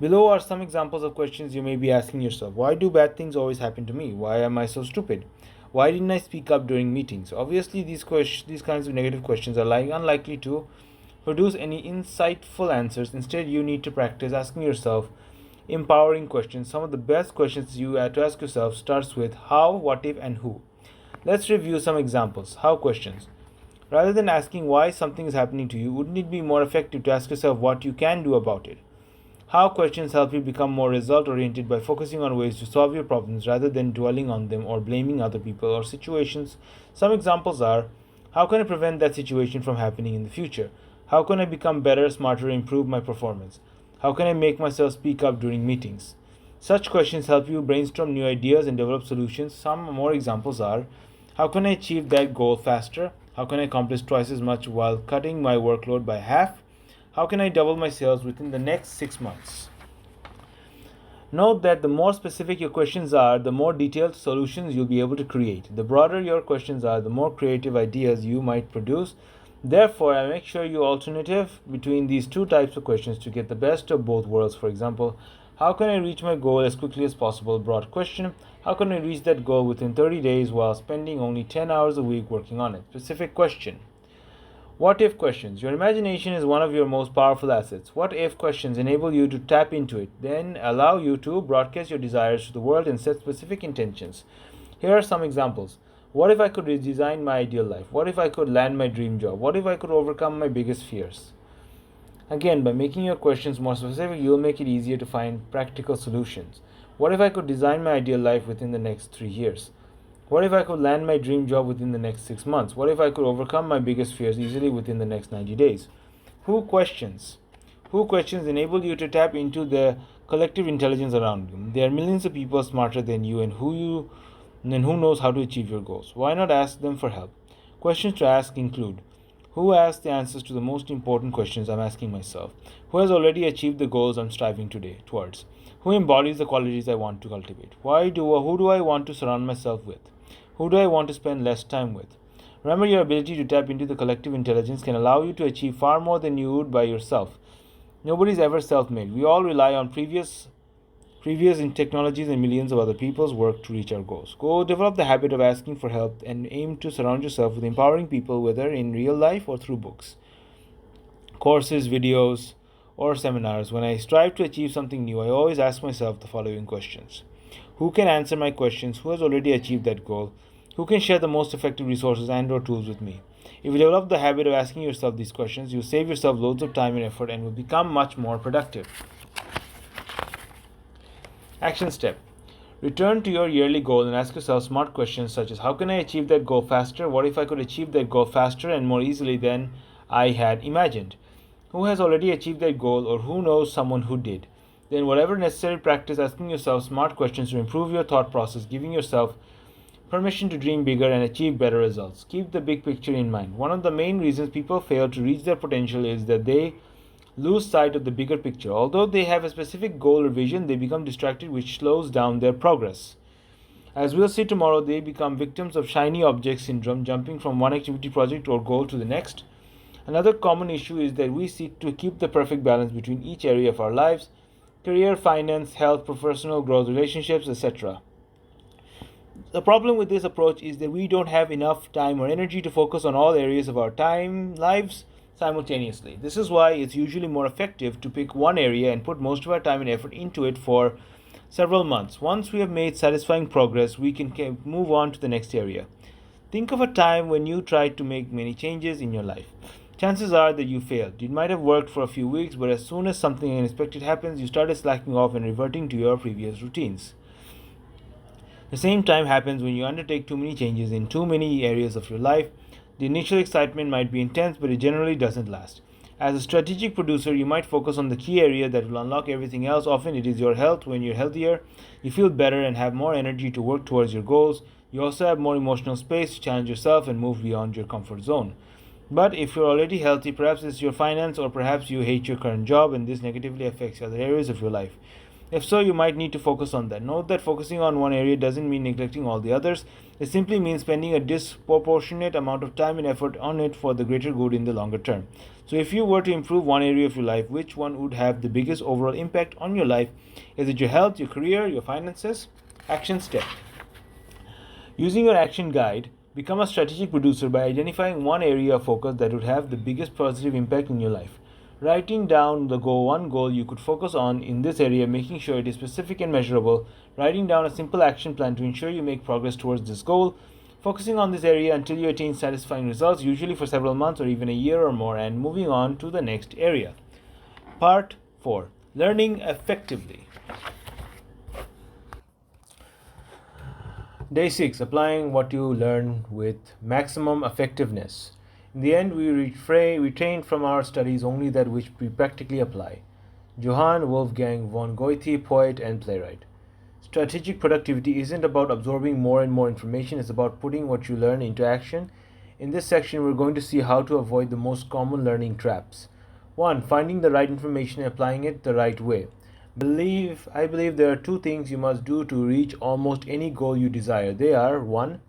Below are some examples of questions you may be asking yourself. Why do bad things always happen to me? Why am I so stupid? Why didn't I speak up during meetings? Obviously, these kinds of negative questions are unlikely to produce any insightful answers. Instead, you need to practice asking yourself empowering questions. Some of the best questions you have to ask yourself starts with how, what if, and who. Let's review some examples. How questions. Rather than asking why something is happening to you, wouldn't it be more effective to ask yourself what you can do about it? How questions help you become more result oriented by focusing on ways to solve your problems rather than dwelling on them or blaming other people or situations. Some examples are: how can I prevent that situation from happening in the future? How can I become better, smarter, and improve my performance? How can I make myself speak up during meetings? Such questions help you brainstorm new ideas and develop solutions. Some more examples are: how can I achieve that goal faster? How can I accomplish twice as much while cutting my workload by half? How can I double my sales within the next 6 months? Note that the more specific your questions are, the more detailed solutions you'll be able to create. The broader your questions are, the more creative ideas you might produce. Therefore, I make sure you alternative between these two types of questions to get the best of both worlds. For example, how can I reach my goal as quickly as possible? Broad question. How can I reach that goal within 30 days while spending only 10 hours a week working on it? Specific question. What if questions. Your imagination is one of your most powerful assets. What if questions enable you to tap into it, then allow you to broadcast your desires to the world and set specific intentions. Here are some examples. What if I could redesign my ideal life? What if I could land my dream job? What if I could overcome my biggest fears? Again, by making your questions more specific, you'll make it easier to find practical solutions. What if I could design my ideal life within the next 3 years? What if I could land my dream job within the next 6 months? What if I could overcome my biggest fears easily within the next 90 days? Who questions? Who questions enable you to tap into the collective intelligence around you. There are millions of people smarter than you and who knows how to achieve your goals. Why not ask them for help? Questions to ask include: who has the answers to the most important questions I'm asking myself? Who has already achieved the goals I'm striving towards? Who embodies the qualities I want to cultivate? Who do I want to surround myself with? Who do I want to spend less time with? Remember, your ability to tap into the collective intelligence can allow you to achieve far more than you would by yourself. Nobody's ever self-made. We all rely on previous in technologies and millions of other people's work to reach our goals. Go develop the habit of asking for help and aim to surround yourself with empowering people, whether in real life or through books, courses, videos, or seminars. When I strive to achieve something new, I always ask myself the following questions. Who can answer my questions? Who has already achieved that goal? Who can share the most effective resources and or tools with me? If you develop the habit of asking yourself these questions, you'll save yourself loads of time and effort and will become much more productive. Action step. Return to your yearly goal and ask yourself smart questions such as: how can I achieve that goal faster? What if I could achieve that goal faster and more easily than I had imagined? Who has already achieved that goal, or who knows someone who did? Then whatever necessary, practice asking yourself smart questions to improve your thought process, giving yourself permission to dream bigger and achieve better results. Keep the big picture in mind. One of the main reasons people fail to reach their potential is that they lose sight of the bigger picture. Although they have a specific goal or vision, they become distracted, which slows down their progress. As we'll see tomorrow, they become victims of shiny object syndrome, jumping from one activity, project, or goal to the next. Another common issue is that we seek to keep the perfect balance between each area of our lives: career, finance, health, professional growth, relationships, etc. The problem with this approach is that we don't have enough time or energy to focus on all areas of our lives simultaneously. This is why it's usually more effective to pick one area and put most of our time and effort into it for several months. Once we have made satisfying progress, we can move on to the next area. Think of a time when you tried to make many changes in your life. Chances are that you failed. It might have worked for a few weeks, but as soon as something unexpected happens, you started slacking off and reverting to your previous routines. The same time happens when you undertake too many changes in too many areas of your life. The initial excitement might be intense, but it generally doesn't last. As a strategic producer, you might focus on the key area that will unlock everything else. Often it is your health. When you're healthier, you feel better and have more energy to work towards your goals. You also have more emotional space to challenge yourself and move beyond your comfort zone. But if you're already healthy, perhaps it's your finance, or perhaps you hate your current job and this negatively affects other areas of your life. If so, you might need to focus on that. Note that focusing on one area doesn't mean neglecting all the others. It simply means spending a disproportionate amount of time and effort on it for the greater good in the longer term. So if you were to improve one area of your life, which one would have the biggest overall impact on your life? Is it your health, your career, your finances? Action step. Using your action guide, become a strategic producer by identifying one area of focus that would have the biggest positive impact in your life. Writing down one goal you could focus on in this area, making sure it is specific and measurable. Writing down a simple action plan to ensure you make progress towards this goal. Focusing on this area until you attain satisfying results, usually for several months or even a year or more, and moving on to the next area. Part 4. Learning effectively. Day 6. Applying what you learn with maximum effectiveness. In the end, we retain from our studies only that which we practically apply. Johann Wolfgang von Goethe, poet and playwright. Strategic productivity isn't about absorbing more and more information, it's about putting what you learn into action. In this section, we're going to see how to avoid the most common learning traps. 1. Finding the right information and applying it the right way. I believe there are two things you must do to reach almost any goal you desire. They are 1.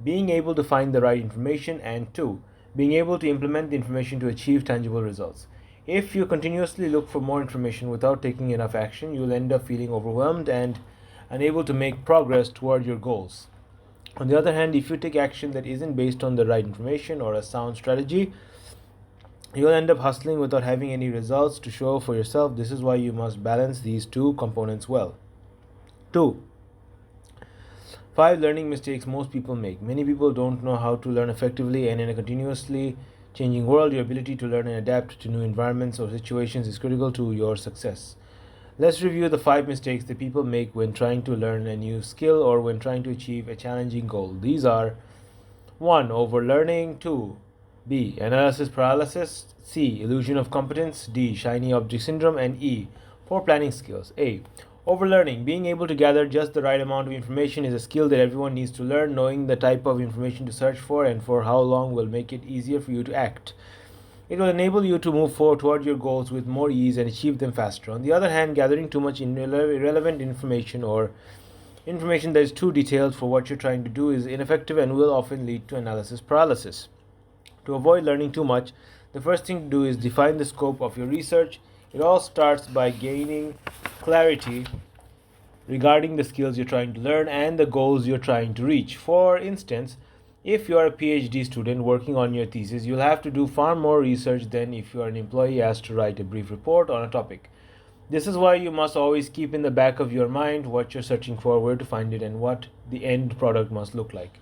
Being able to find the right information, and 2. Being able to implement the information to achieve tangible results. If you continuously look for more information without taking enough action, you'll end up feeling overwhelmed and unable to make progress toward your goals. On the other hand, if you take action that isn't based on the right information or a sound strategy, you'll end up hustling without having any results to show for yourself. This is why you must balance these two components well. 2. 5 learning mistakes most people make. Many people don't know how to learn effectively, and in a continuously changing world, your ability to learn and adapt to new environments or situations is critical to your success. Let's review the 5 mistakes that people make when trying to learn a new skill or when trying to achieve a challenging goal. These are 1. Overlearning. 2. B. Analysis paralysis. C. Illusion of competence. D. Shiny object syndrome. And E. Poor planning skills. A. Overlearning. Being able to gather just the right amount of information is a skill that everyone needs to learn. Knowing the type of information to search for and for how long will make it easier for you to act. It will enable you to move forward toward your goals with more ease and achieve them faster. On the other hand, gathering too much irrelevant information or information that is too detailed for what you're trying to do is ineffective and will often lead to analysis paralysis. To avoid learning too much, the first thing to do is define the scope of your research. It all starts by gaining clarity regarding the skills you're trying to learn and the goals you're trying to reach. For instance, if you are a PhD student working on your thesis, you'll have to do far more research than if you are an employee asked to write a brief report on a topic. This is why you must always keep in the back of your mind what you're searching for, where to find it, and what the end product must look like.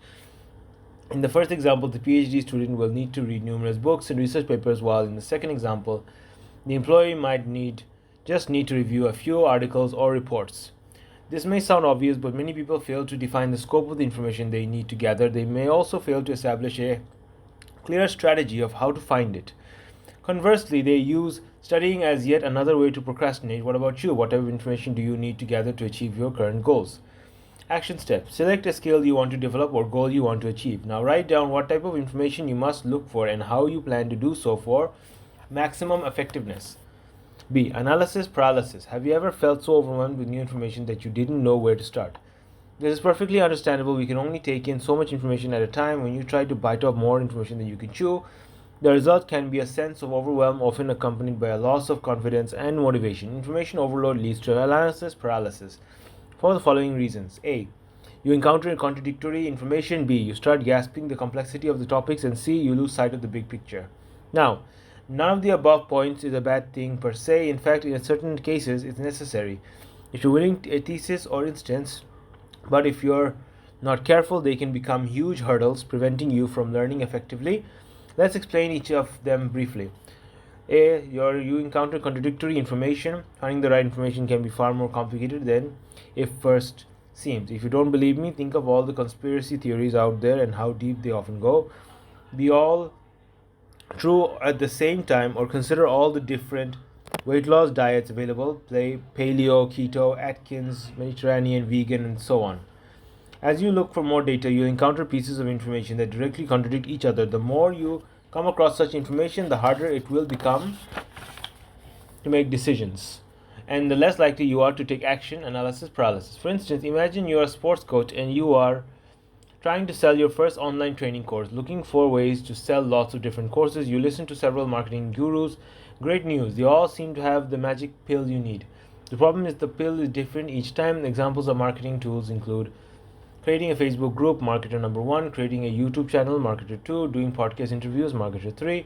In the first example, the PhD student will need to read numerous books and research papers, while in the second example, the employee might just need to review a few articles or reports. This may sound obvious, but many people fail to define the scope of the information they need to gather. They may also fail to establish a clear strategy of how to find it. Conversely, they use studying as yet another way to procrastinate. What about you? What type of information do you need to gather to achieve your current goals? Action steps. Select a skill you want to develop or goal you want to achieve. Now write down what type of information you must look for and how you plan to do so for maximum effectiveness. B. Analysis paralysis. Have you ever felt so overwhelmed with new information that you didn't know where to start? This is perfectly understandable. We can only take in so much information at a time. When you try to bite off more information than you can chew, the result can be a sense of overwhelm, often accompanied by a loss of confidence and motivation. Information overload leads to analysis paralysis for the following reasons. A. You encounter contradictory information. B. You start grasping the complexity of the topics. And C. You lose sight of the big picture. Now, none of the above points is a bad thing per se. In fact, in certain cases, it's necessary. If you're winning a thesis, or instance, but if you're not careful, they can become huge hurdles, preventing you from learning effectively. Let's explain each of them briefly. A. You encounter contradictory information. Finding the right information can be far more complicated than it first seems. If you don't believe me, think of all the conspiracy theories out there and how deep they often go. Be all true at the same time, or consider all the different weight loss diets available: paleo, keto, Atkins, Mediterranean, vegan, and so on. As you look for more data, you'll encounter pieces of information that directly contradict each other. The more you come across such information, the harder it will become to make decisions, and the less likely you are to take action. Analysis paralysis. For instance, imagine you are a sports coach and you are trying to sell your first online training course, looking for ways to sell lots of different courses. You listen to several marketing gurus. Great news, they all seem to have the magic pill you need. The problem is the pill is different each time. Examples of marketing tools include creating a Facebook group, marketer number 1, creating a YouTube channel, marketer 2, doing podcast interviews, marketer 3,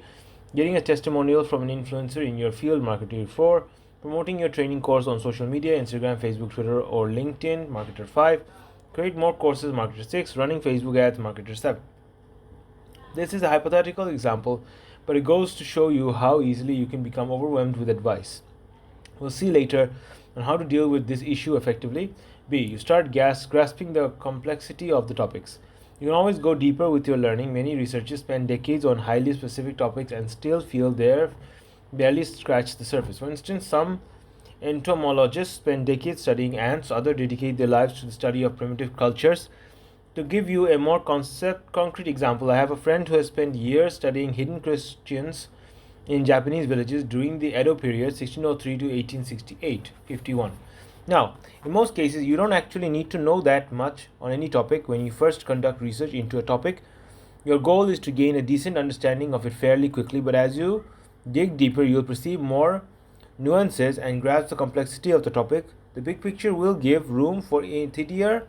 getting a testimonial from an influencer in your field, marketer 4, promoting your training course on social media, Instagram, Facebook, Twitter, or LinkedIn, marketer 5, create more courses, marketer 6, running Facebook ads, marketer 7. This is a hypothetical example, but it goes to show you how easily you can become overwhelmed with advice. We'll see later on how to deal with this issue effectively. B. You start grasping the complexity of the topics. You can always go deeper with your learning. Many researchers spend decades on highly specific topics and still feel they've barely scratched the surface. For instance, some entomologists spend decades studying ants, others dedicate their lives to the study of primitive cultures. To give you a more concrete example, I have a friend who has spent years studying hidden Christians in Japanese villages during the Edo period, 1603 to 1868, 51. Now, in most cases, you don't actually need to know that much on any topic when you first conduct research into a topic. Your goal is to gain a decent understanding of it fairly quickly, but as you dig deeper, you'll perceive more nuances and grasp the complexity of the topic. The big picture will give room for a tinier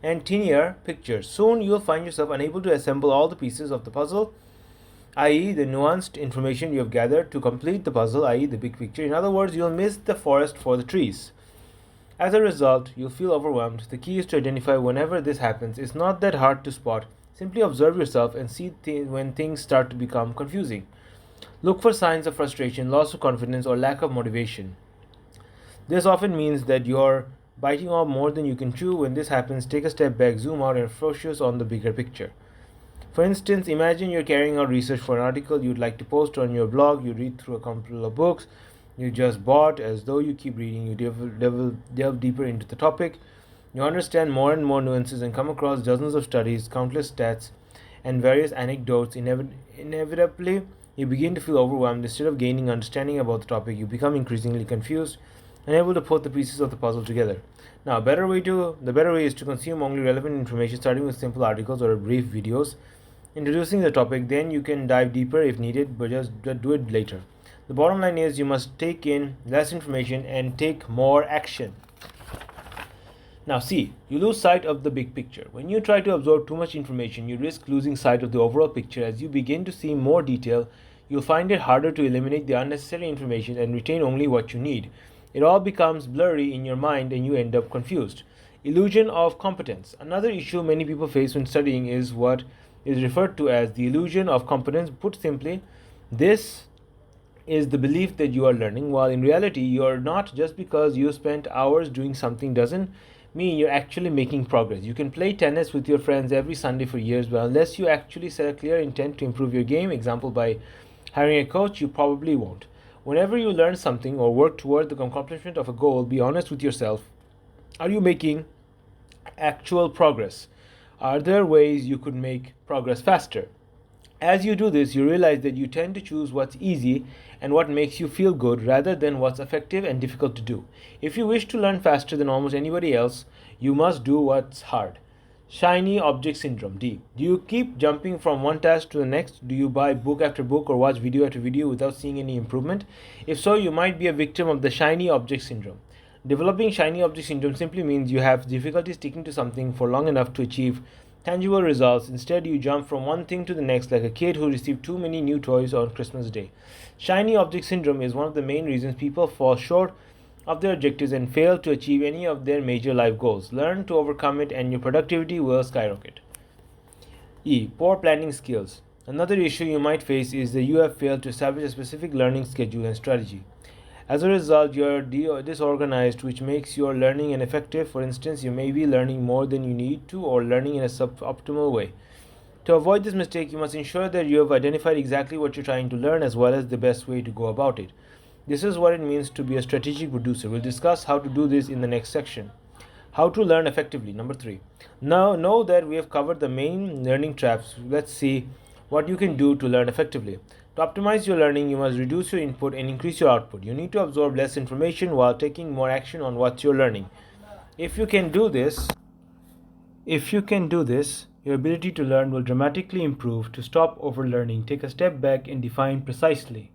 and tinier pictures. Soon you'll find yourself unable to assemble all the pieces of the puzzle, i.e., the nuanced information you have gathered to complete the puzzle, i.e., the big picture. In other words, you'll miss the forest for the trees. As a result, you'll feel overwhelmed. The key is to identify whenever this happens. It's not that hard to spot. Simply observe yourself and see when things start to become confusing. Look for signs of frustration, loss of confidence, or lack of motivation. This often means that you're biting off more than you can chew. When this happens, take a step back, zoom out, and focus on the bigger picture. For instance, imagine you're carrying out research for an article you'd like to post on your blog. You read through a couple of books you just bought. As though you keep reading, you delve deeper into the topic. You understand more and more nuances and come across dozens of studies, countless stats, and various anecdotes. Inevitably, you begin to feel overwhelmed. Instead of gaining understanding about the topic, you become increasingly confused, unable to put the pieces of the puzzle together. Now, the better way is to consume only relevant information, starting with simple articles or brief videos introducing the topic. Then you can dive deeper if needed, but just do it later. The bottom line is you must take in less information and take more action. Now, C. You lose sight of the big picture. When you try to absorb too much information, you risk losing sight of the overall picture. As you begin to see more detail, you'll find it harder to eliminate the unnecessary information and retain only what you need. It all becomes blurry in your mind and you end up confused. Illusion of competence. Another issue many people face when studying is what is referred to as the illusion of competence. Put simply, this is the belief that you are learning, while in reality you are not. Just because you spent hours doing something doesn't mean you're actually making progress. You can play tennis with your friends every Sunday for years, but unless you actually set a clear intent to improve your game, example by hiring a coach, you probably won't. Whenever you learn something or work toward the accomplishment of a goal, be honest with yourself. Are you making actual progress? Are there ways you could make progress faster? As you do this, you realize that you tend to choose what's easy and what makes you feel good rather than what's effective and difficult to do. If you wish to learn faster than almost anybody else, you must do what's hard. Shiny object syndrome. D. Do you keep jumping from one task to the next? Do you buy book after book or watch video after video without seeing any improvement? If so, you might be a victim of the shiny object syndrome. Developing shiny object syndrome simply means you have difficulty sticking to something for long enough to achieve tangible results. Instead, you jump from one thing to the next like a kid who received too many new toys on Christmas Day. Shiny object syndrome is one of the main reasons people fall short of their objectives and fail to achieve any of their major life goals. Learn to overcome it and your productivity will skyrocket. E. Poor planning skills. Another issue you might face is that you have failed to establish a specific learning schedule and strategy. As a result, you are disorganized, which makes your learning ineffective. For instance, you may be learning more than you need to or learning in a suboptimal way. To avoid this mistake, you must ensure that you have identified exactly what you're trying to learn as well as the best way to go about it. This is what it means to be a strategic producer. We'll discuss how to do this in the next section. How to learn effectively. Number 3. Now, know that we have covered the main learning traps. Let's see what you can do to learn effectively. To optimize your learning, you must reduce your input and increase your output. You need to absorb less information while taking more action on what you're learning. If you can do this, your ability to learn will dramatically improve. To stop overlearning, take a step back and define precisely.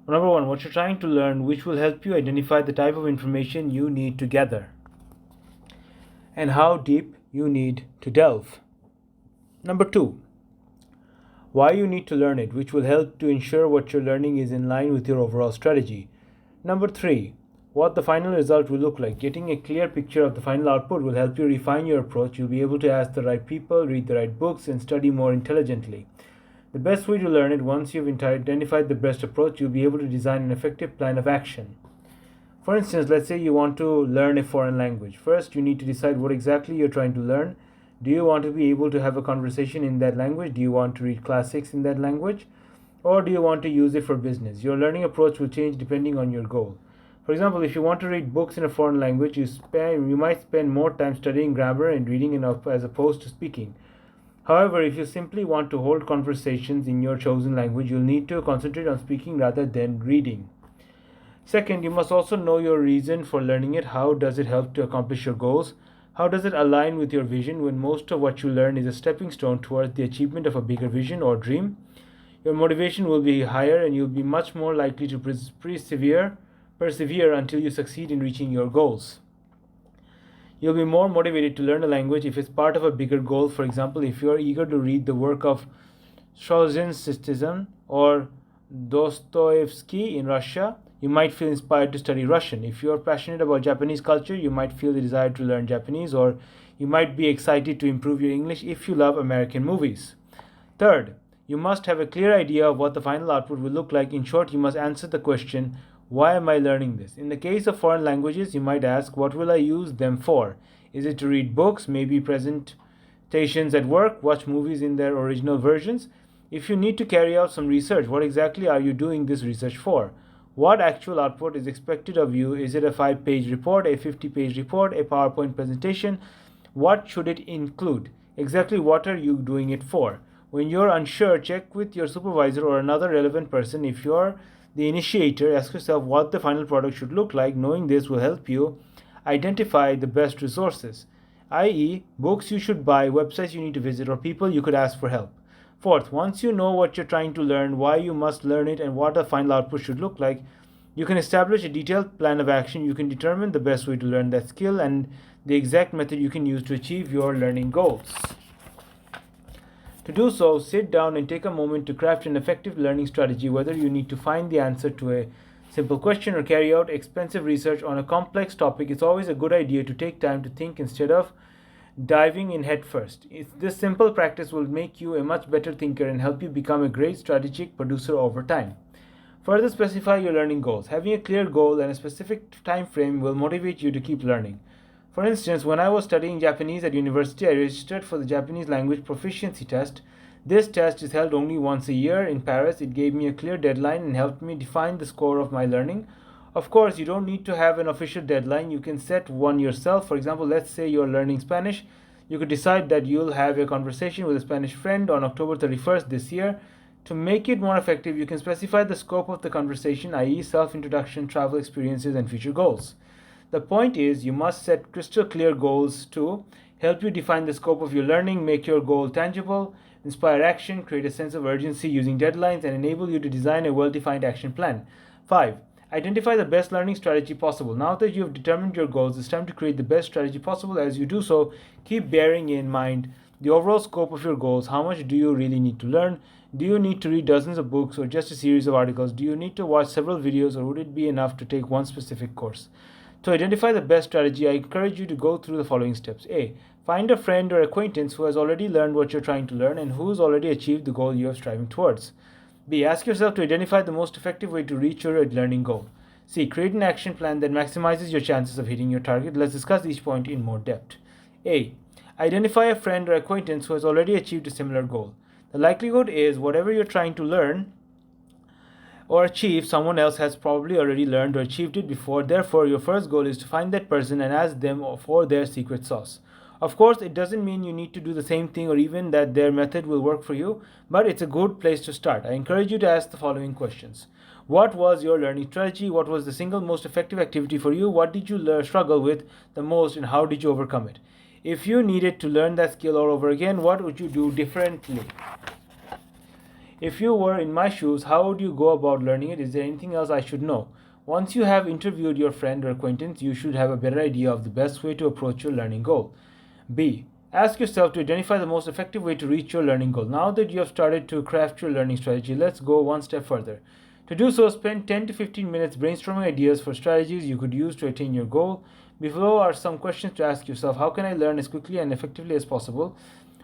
Number 1, what you're trying to learn, which will help you identify the type of information you need to gather and how deep you need to delve. Number 2, why you need to learn it, which will help to ensure what you're learning is in line with your overall strategy. Number 3, what the final result will look like. Getting a clear picture of the final output will help you refine your approach. You'll be able to ask the right people, read the right books, and study more intelligently. The best way to learn it, once you've identified the best approach, you'll be able to design an effective plan of action. For instance, let's say you want to learn a foreign language. First, you need to decide what exactly you're trying to learn. Do you want to be able to have a conversation in that language? Do you want to read classics in that language? Or do you want to use it for business? Your learning approach will change depending on your goal. For example, if you want to read books in a foreign language, you might spend more time studying grammar and reading as opposed to speaking. However, if you simply want to hold conversations in your chosen language, you'll need to concentrate on speaking rather than reading. Second, you must also know your reason for learning it. How does it help to accomplish your goals? How does it align with your vision when most of what you learn is a stepping stone towards the achievement of a bigger vision or dream? Your motivation will be higher and you'll be much more likely to persevere until you succeed in reaching your goals. You'll be more motivated to learn a language if it's part of a bigger goal. For example, if you're eager to read the work of Solzhenitsyn or Dostoevsky in Russia, you might feel inspired to study Russian. If you're passionate about Japanese culture, you might feel the desire to learn Japanese, or you might be excited to improve your English if you love American movies. Third, you must have a clear idea of what the final output will look like. In short, you must answer the question, why am I learning this? In the case of foreign languages, you might ask, what will I use them for? Is it to read books, maybe presentations at work, watch movies in their original versions? If you need to carry out some research, what exactly are you doing this research for? What actual output is expected of you? Is it a 5-page report, a 50-page report, a PowerPoint presentation? What should it include? Exactly what are you doing it for? When you're unsure, check with your supervisor or another relevant person. If you're the initiator, ask yourself what the final product should look like. Knowing this will help you identify the best resources, i.e., books you should buy, websites you need to visit, or people you could ask for help. Fourth, once you know what you're trying to learn, why you must learn it, and what the final output should look like, you can establish a detailed plan of action. You can determine the best way to learn that skill and the exact method you can use to achieve your learning goals. To do so, sit down and take a moment to craft an effective learning strategy. Whether you need to find the answer to a simple question or carry out expensive research on a complex topic, it's always a good idea to take time to think instead of diving in head first. This simple practice will make you a much better thinker and help you become a great strategic producer over time. Further specify your learning goals. Having a clear goal and a specific time frame will motivate you to keep learning. For instance, when I was studying Japanese at university, I registered for the Japanese language proficiency test. This test is held only once a year in Paris. It gave me a clear deadline and helped me define the score of my learning. Of course, you don't need to have an official deadline. You can set one yourself. For example, let's say you're learning Spanish. You could decide that you'll have a conversation with a Spanish friend on October 31st this year. To make it more effective, you can specify the scope of the conversation, i.e., self-introduction, travel experiences, and future goals. The point is, you must set crystal clear goals to help you define the scope of your learning, make your goal tangible, inspire action, create a sense of urgency using deadlines, and enable you to design a well-defined action plan. 5. Identify the best learning strategy possible. Now that you have determined your goals, it's time to create the best strategy possible. As you do so, keep bearing in mind the overall scope of your goals. How much do you really need to learn? Do you need to read dozens of books or just a series of articles? Do you need to watch several videos, or would it be enough to take one specific course? To identify the best strategy, I encourage you to go through the following steps. A. Find a friend or acquaintance who has already learned what you're trying to learn and who's already achieved the goal you are striving towards. B. Ask yourself to identify the most effective way to reach your learning goal. C. Create an action plan that maximizes your chances of hitting your target. Let's discuss each point in more depth. A. Identify a friend or acquaintance who has already achieved a similar goal. The likelihood is whatever you're trying to learn or achieve, someone else has probably already learned or achieved it before. Therefore, your first goal is to find that person and ask them for their secret sauce. Of course, it doesn't mean you need to do the same thing or even that their method will work for you, but it's a good place to start. I encourage you to ask the following questions. What was your learning strategy? What was the single most effective activity for you? What did you struggle with the most and how did you overcome it? If you needed to learn that skill all over again, what would you do differently? If you were in my shoes, how would you go about learning it? Is there anything else I should know? Once you have interviewed your friend or acquaintance, you should have a better idea of the best way to approach your learning goal. B. Ask yourself to identify the most effective way to reach your learning goal. Now that you have started to craft your learning strategy, let's go one step further. To do so, spend 10 to 15 minutes brainstorming ideas for strategies you could use to attain your goal. Below are some questions to ask yourself. How can I learn as quickly and effectively as possible?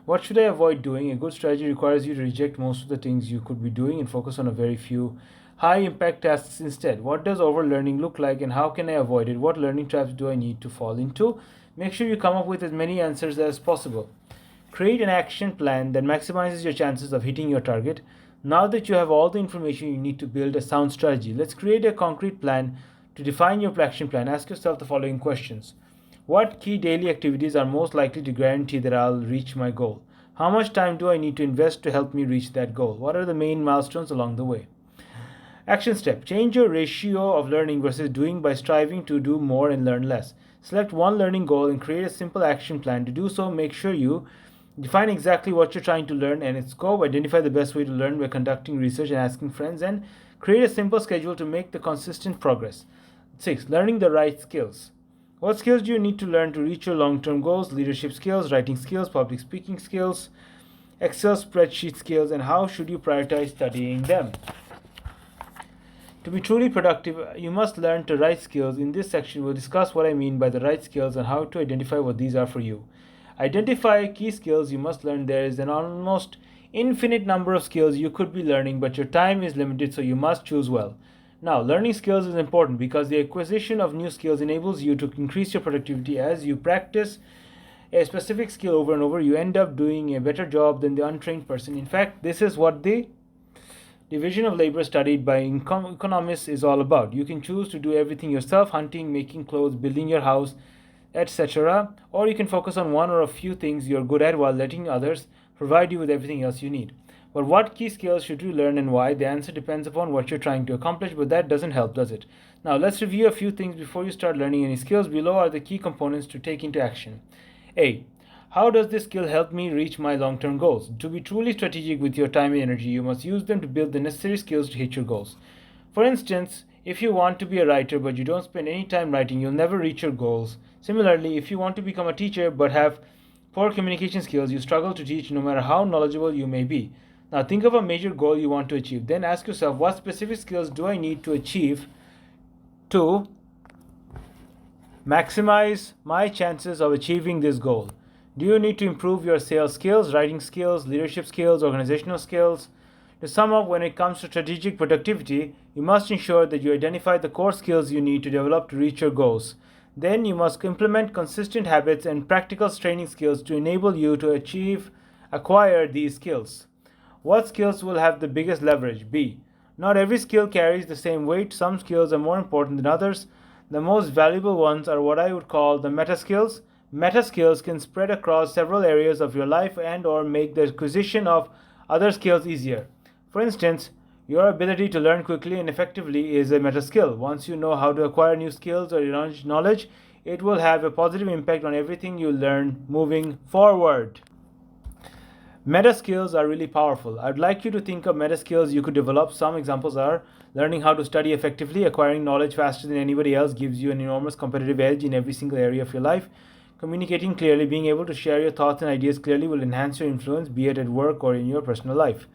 What should I avoid doing? A good strategy requires you to reject most of the things you could be doing and focus on a very few high impact tasks instead. What does overlearning look like and how can I avoid it? What learning traps do I need to fall into? Make sure you come up with as many answers as possible. Create an action plan that maximizes your chances of hitting your target. Now that you have all the information you need to build a sound strategy, let's create a concrete plan. To define your action plan, ask yourself the following questions. What key daily activities are most likely to guarantee that I'll reach my goal? How much time do I need to invest to help me reach that goal? What are the main milestones along the way? Action step. Change your ratio of learning versus doing by striving to do more and learn less. Select one learning goal and create a simple action plan. To do so, make sure you define exactly what you're trying to learn and its scope. Identify the best way to learn by conducting research and asking friends, and create a simple schedule to make the consistent progress. 6. Learning the right skills. What skills do you need to learn to reach your long-term goals? Leadership skills, writing skills, public speaking skills, Excel spreadsheet skills, and how should you prioritize studying them? To be truly productive, you must learn the right skills. In this section, we'll discuss what I mean by the right skills and how to identify what these are for you. Identify key skills you must learn. There is an almost infinite number of skills you could be learning, but your time is limited, so you must choose well. Now, learning skills is important because the acquisition of new skills enables you to increase your productivity. As you practice a specific skill over and over, you end up doing a better job than the untrained person. In fact, this is what the division of labor studied by economists is all about. You can choose to do everything yourself: hunting, making clothes, building your house, etc. Or you can focus on one or a few things you're good at while letting others provide you with everything else you need. But what key skills should you learn and why? The answer depends upon what you're trying to accomplish, but that doesn't help, does it? Now let's review a few things before you start learning any skills. Below are the key components to take into action. A. How does this skill help me reach my long-term goals? To be truly strategic with your time and energy, you must use them to build the necessary skills to hit your goals. For instance, if you want to be a writer but you don't spend any time writing, you'll never reach your goals. Similarly, if you want to become a teacher but have poor communication skills, you struggle to teach no matter how knowledgeable you may be. Now think of a major goal you want to achieve. Then ask yourself, what specific skills do I need to achieve to maximize my chances of achieving this goal? Do you need to improve your sales skills, writing skills, leadership skills, organizational skills? To sum up, when it comes to strategic productivity, you must ensure that you identify the core skills you need to develop to reach your goals. Then you must implement consistent habits and practical training skills to enable you to acquire these skills. What skills will have the biggest leverage? B. Not every skill carries the same weight. Some skills are more important than others. The most valuable ones are what I would call the meta skills. Meta skills can spread across several areas of your life and or make the acquisition of other skills easier. For instance, your ability to learn quickly and effectively is a meta skill. Once you know how to acquire new skills or knowledge, it will have a positive impact on everything you learn moving forward. Meta skills are really powerful. I'd like you to think of meta skills you could develop. Some examples are learning how to study effectively. Acquiring knowledge faster than anybody else gives you an enormous competitive edge in every single area of your life. Communicating clearly, being able to share your thoughts and ideas clearly will enhance your influence, be it at work or in your personal life.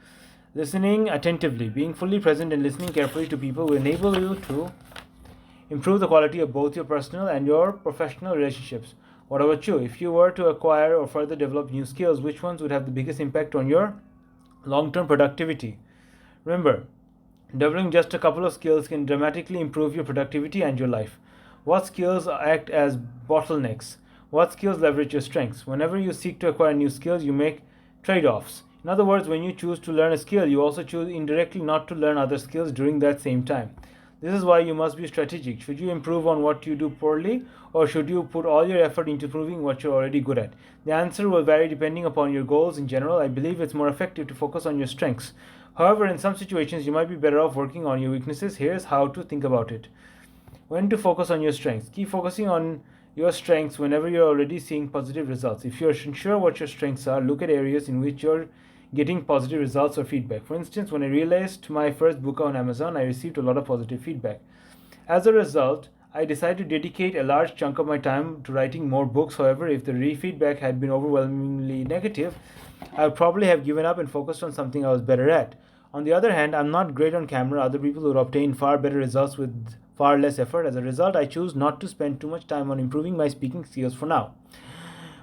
Listening attentively, being fully present and listening carefully to people will enable you to improve the quality of both your personal and your professional relationships. What about you? If you were to acquire or further develop new skills, which ones would have the biggest impact on your long-term productivity? Remember, developing just a couple of skills can dramatically improve your productivity and your life. What skills act as bottlenecks? What skills leverage your strengths? Whenever you seek to acquire new skills, you make trade-offs. In other words, when you choose to learn a skill, you also choose indirectly not to learn other skills during that same time. This is why you must be strategic. Should you improve on what you do poorly, or should you put all your effort into improving what you're already good at? The answer will vary depending upon your goals. In general, I believe it's more effective to focus on your strengths. However, in some situations, you might be better off working on your weaknesses. Here's how to think about it. When to focus on your strengths. Keep focusing on your strengths whenever you're already seeing positive results. If you're unsure what your strengths are, look at areas in which you're getting positive results or feedback. For instance, when I released my first book on Amazon, I received a lot of positive feedback. As a result, I decided to dedicate a large chunk of my time to writing more books. However, if the feedback had been overwhelmingly negative, I would probably have given up and focused on something I was better at. On the other hand, I'm not great on camera. Other people would obtain far better results with far less effort. As a result, I choose not to spend too much time on improving my speaking skills for now.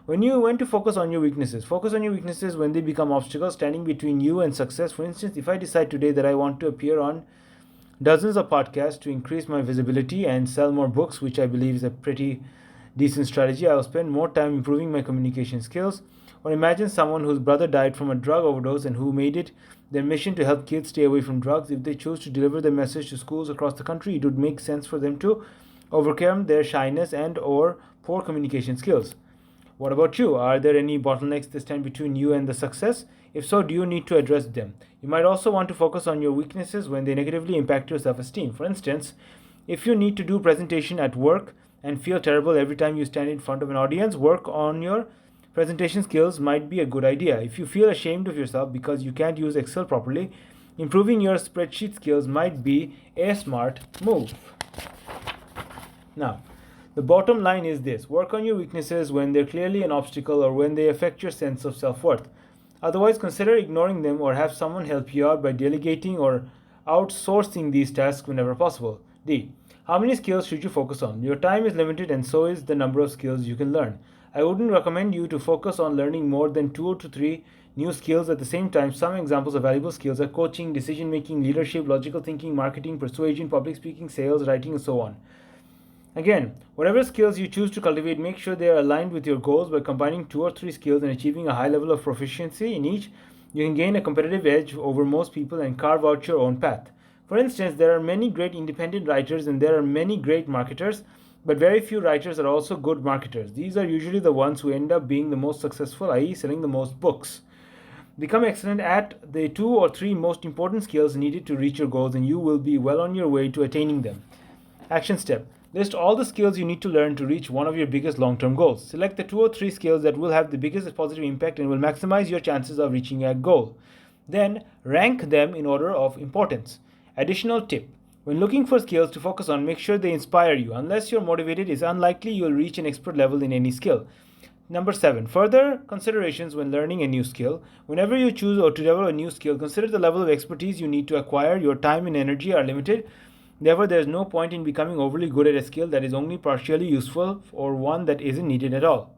When to focus on your weaknesses. Focus on your weaknesses when they become obstacles standing between you and success. For instance, if I decide today that I want to appear on dozens of podcasts to increase my visibility and sell more books, which I believe is a pretty decent strategy, I will spend more time improving my communication skills. Or imagine someone whose brother died from a drug overdose and who made it their mission to help kids stay away from drugs. If they choose to deliver their message to schools across the country, it would make sense for them to overcome their shyness and or poor communication skills. What about you? Are there any bottlenecks that stand between you and the success? If so, do you need to address them? You might also want to focus on your weaknesses when they negatively impact your self-esteem. For instance, if you need to do presentation at work and feel terrible every time you stand in front of an audience, work on your presentation skills might be a good idea. If you feel ashamed of yourself because you can't use Excel properly, improving your spreadsheet skills might be a smart move. Now, the bottom line is this: work on your weaknesses when they're clearly an obstacle or when they affect your sense of self-worth. Otherwise, consider ignoring them or have someone help you out by delegating or outsourcing these tasks whenever possible. D. How many skills should you focus on? Your time is limited and so is the number of skills you can learn. I wouldn't recommend you to focus on learning more than 2 to 3 new skills at the same time. Some examples of valuable skills are coaching, decision making, leadership, logical thinking, marketing, persuasion, public speaking, sales, writing, and so on. Again, whatever skills you choose to cultivate, make sure they are aligned with your goals. By combining 2 or 3 skills and achieving a high level of proficiency in each, you can gain a competitive edge over most people and carve out your own path. For instance, there are many great independent writers and there are many great marketers, but very few writers are also good marketers. These are usually the ones who end up being the most successful, i.e., selling the most books. Become excellent at the 2 or 3 most important skills needed to reach your goals, and you will be well on your way to attaining them. Action step. List all the skills you need to learn to reach one of your biggest long-term goals. Select the 2 or 3 skills that will have the biggest positive impact and will maximize your chances of reaching your goal. Then rank them in order of importance. Additional tip. When looking for skills to focus on, make sure they inspire you. Unless you're motivated, it's unlikely you'll reach an expert level in any skill. Number 7. Further considerations when learning a new skill. Whenever you choose or to develop a new skill, consider the level of expertise you need to acquire. Your time and energy are limited. Therefore, there is no point in becoming overly good at a skill that is only partially useful or one that isn't needed at all.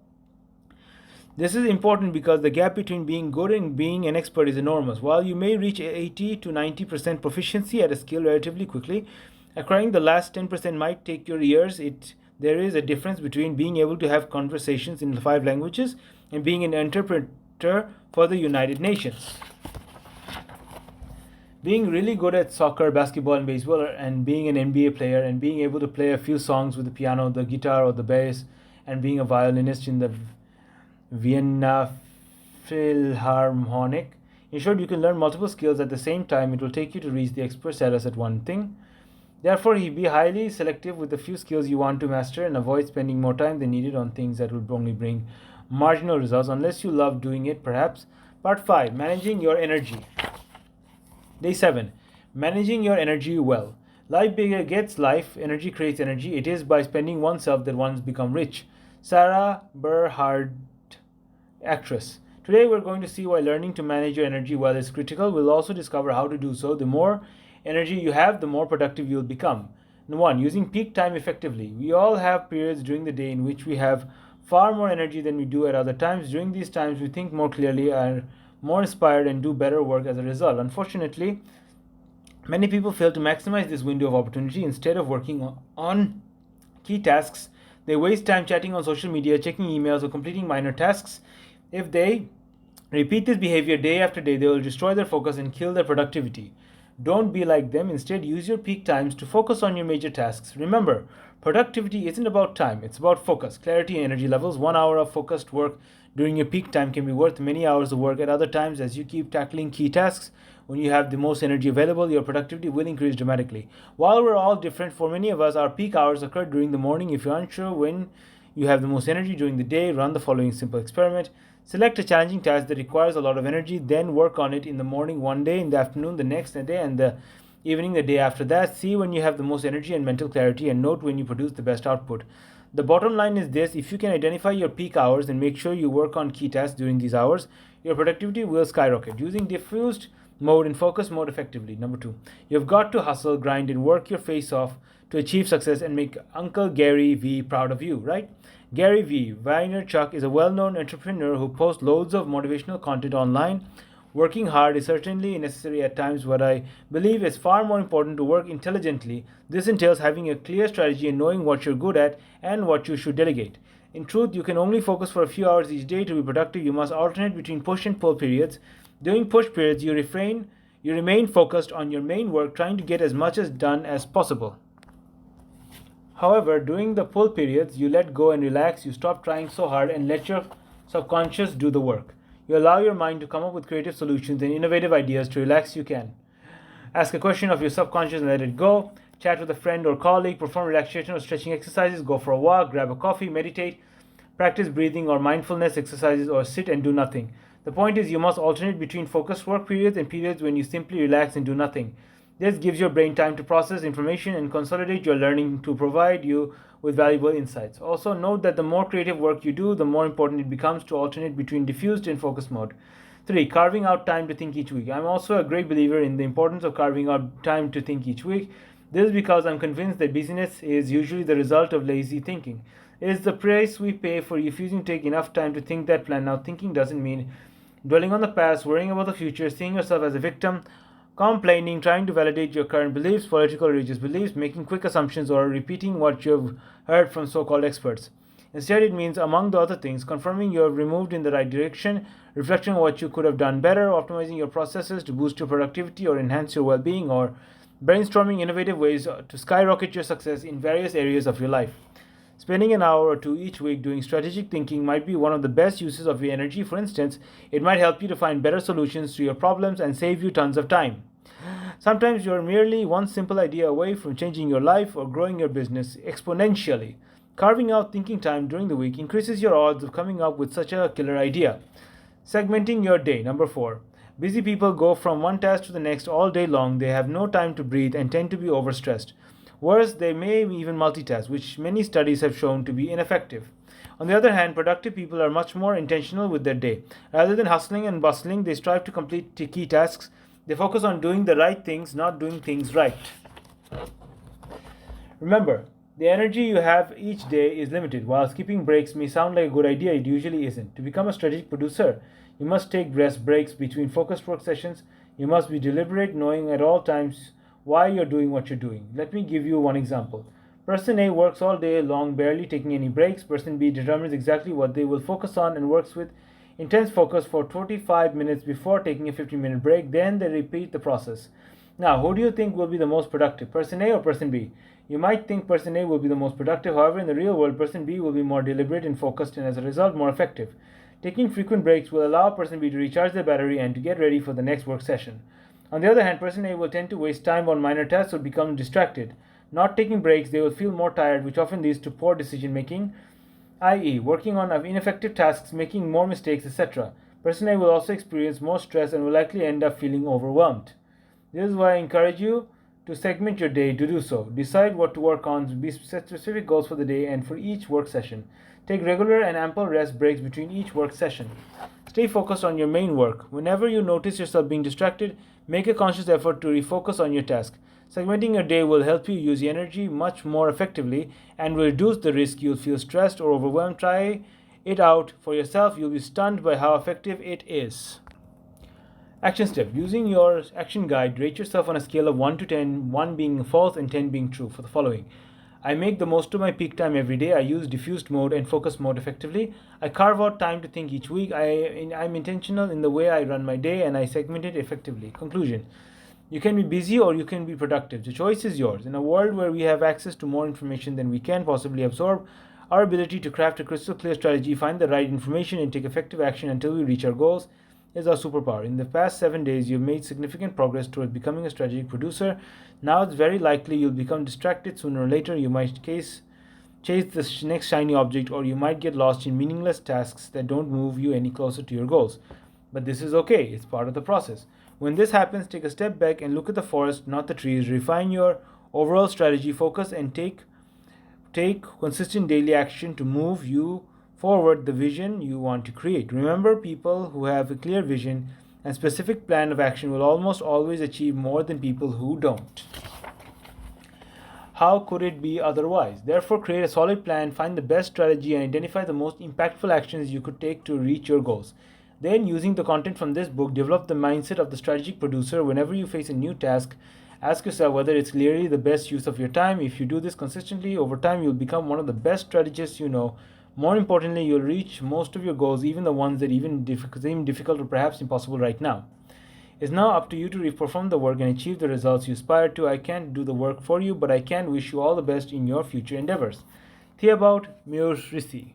This is important because the gap between being good and being an expert is enormous. While you may reach 80 to 90% proficiency at a skill relatively quickly, acquiring the last 10% might take your years. There is a difference between being able to have conversations in 5 languages and being an interpreter for the United Nations. Being really good at soccer, basketball, and baseball, and being an NBA player, and being able to play a few songs with the piano, the guitar, or the bass, and being a violinist in the Vienna Philharmonic. In short, you can learn multiple skills at the same time. It will take you to reach the expert status at one thing. Therefore, be highly selective with the few skills you want to master and avoid spending more time than needed on things that will only bring marginal results unless you love doing it, perhaps. Part 5. Managing your energy. Day 7. Managing your energy well. Life begets life, energy creates energy. It is by spending oneself that one's become rich. Sarah Bernhardt, actress. Today we're going to see why learning to manage your energy well is critical. We'll also discover how to do so. The more energy you have, the more productive you'll become. 1. Using peak time effectively. We all have periods during the day in which we have far more energy than we do at other times. During these times, we think more clearly, are more inspired, and do better work as a result. Unfortunately, many people fail to maximize this window of opportunity. Instead of working on key tasks, they waste time chatting on social media, checking emails, or completing minor tasks. If they repeat this behavior day after day, they will destroy their focus and kill their productivity. Don't be like them. Instead, use your peak times to focus on your major tasks. Remember, productivity isn't about time, it's about focus, clarity, and energy levels. 1 hour of focused work during your peak time can be worth many hours of work at other times. As you keep tackling key tasks, when you have the most energy available, your productivity will increase dramatically. While we're all different, for many of us, our peak hours occur during the morning. If you're unsure when you have the most energy during the day, run the following simple experiment. Select a challenging task that requires a lot of energy, then work on it in the morning one day, in the afternoon the next day, and the evening the day after that. See when you have the most energy and mental clarity, and note when you produce the best output. The bottom line is this: if you can identify your peak hours and make sure you work on key tasks during these hours, your productivity will skyrocket. Using diffused mode and focus mode effectively. Number two, you've got to hustle, grind, and work your face off to achieve success and make Uncle Gary V proud of you, right? Gary V. Vaynerchuk is a well known entrepreneur who posts loads of motivational content online. Working hard is certainly necessary at times, but I believe it's far more important to work intelligently. This entails having a clear strategy and knowing what you're good at and what you should delegate. In truth, you can only focus for a few hours each day to be productive. You must alternate between push and pull periods. During push periods, you remain focused on your main work, trying to get as much as done as possible. However, during the pull periods, you let go and relax. You stop trying so hard and let your subconscious do the work. You allow your mind to come up with creative solutions and innovative ideas. To relax, you can ask a question of your subconscious and let it go. Chat with a friend or colleague, perform relaxation or stretching exercises, go for a walk, grab a coffee, meditate, practice breathing or mindfulness exercises, or sit and do nothing. The point is, you must alternate between focused work periods and periods when you simply relax and do nothing. This gives your brain time to process information and consolidate your learning to provide you with valuable insights. Also, note that the more creative work you do, the more important it becomes to alternate between diffused and focused mode. 3. Carving out time to think each week. I'm also a great believer in the importance of carving out time to think each week. This is because I'm convinced that busyness is usually the result of lazy thinking. It is the price we pay for refusing to take enough time to think that plan out. Thinking doesn't mean dwelling on the past, worrying about the future, seeing yourself as a victim, complaining, trying to validate your current beliefs, political or religious beliefs, making quick assumptions, or repeating what you've heard from so-called experts. Instead, it means, among the other things, confirming you have moved in the right direction, reflecting on what you could have done better, optimizing your processes to boost your productivity or enhance your well-being, or brainstorming innovative ways to skyrocket your success in various areas of your life. Spending an hour or two each week doing strategic thinking might be one of the best uses of your energy. For instance, it might help you to find better solutions to your problems and save you tons of time. Sometimes you're merely one simple idea away from changing your life or growing your business exponentially. Carving out thinking time during the week increases your odds of coming up with such a killer idea. Segmenting your day. Number 4. Busy people go from one task to the next all day long. They have no time to breathe and tend to be overstressed. Worse, they may even multitask, which many studies have shown to be ineffective. On the other hand, productive people are much more intentional with their day. Rather than hustling and bustling, they strive to complete key tasks. They focus on doing the right things, not doing things right. Remember, the energy you have each day is limited. While skipping breaks may sound like a good idea, it usually isn't. To become a strategic producer, you must take rest breaks between focused work sessions. You must be deliberate, knowing at all times why you're doing what you're doing. Let me give you one example. Person A works all day long, barely taking any breaks. Person B determines exactly what they will focus on and works with intense focus for 45 minutes before taking a 15-minute break. Then they repeat the process. Now, who do you think will be the most productive, person A or person B? You might think person A will be the most productive. However, in the real world, person B will be more deliberate and focused, and as a result, more effective. Taking frequent breaks will allow person B to recharge their battery and to get ready for the next work session. On the other hand, person A will tend to waste time on minor tasks or become distracted. Not taking breaks, they will feel more tired, which often leads to poor decision making, i.e., working on ineffective tasks, making more mistakes, etc. Person A will also experience more stress and will likely end up feeling overwhelmed. This is why I encourage you to segment your day to do so. Decide what to work on, set specific goals for the day and for each work session. Take regular and ample rest breaks between each work session. Stay focused on your main work. Whenever you notice yourself being distracted, make a conscious effort to refocus on your task. Segmenting your day will help you use the energy much more effectively and will reduce the risk you'll feel stressed or overwhelmed. Try it out for yourself. You'll be stunned by how effective it is. Action step. Using your action guide, rate yourself on a scale of 1 to 10, 1 being false and 10 being true for the following. I make the most of my peak time every day. I use diffused mode and focus mode effectively. I carve out time to think each week. I'm intentional in the way I run my day and I segment it effectively. Conclusion. You can be busy or you can be productive. The choice is yours. In a world where we have access to more information than we can possibly absorb, our ability to craft a crystal clear strategy, find the right information, and take effective action until we reach our goals is our superpower. In the past 7 days, you've made significant progress towards becoming a strategic producer. Now it's very likely you'll become distracted. Sooner or later, you might chase the next shiny object, or you might get lost in meaningless tasks that don't move you any closer to your goals. But this is okay. It's part of the process. When this happens, take a step back and look at the forest, not the trees. Refine your overall strategy, focus, and take consistent daily action to move you forward the vision you want to create. Remember, people who have a clear vision and specific plan of action will almost always achieve more than people who don't. How could it be otherwise? Therefore, create a solid plan, find the best strategy, and identify the most impactful actions you could take to reach your goals. Then, using the content from this book, develop the mindset of the strategic producer. Whenever you face a new task, ask yourself whether it's clearly the best use of your time. If you do this consistently, over time you'll become one of the best strategists you know. More importantly, you'll reach most of your goals, even the ones that seem difficult or perhaps impossible right now. It's now up to you to perform the work and achieve the results you aspire to. I can't do the work for you, but I can wish you all the best in your future endeavors. Thibaut Meurisse.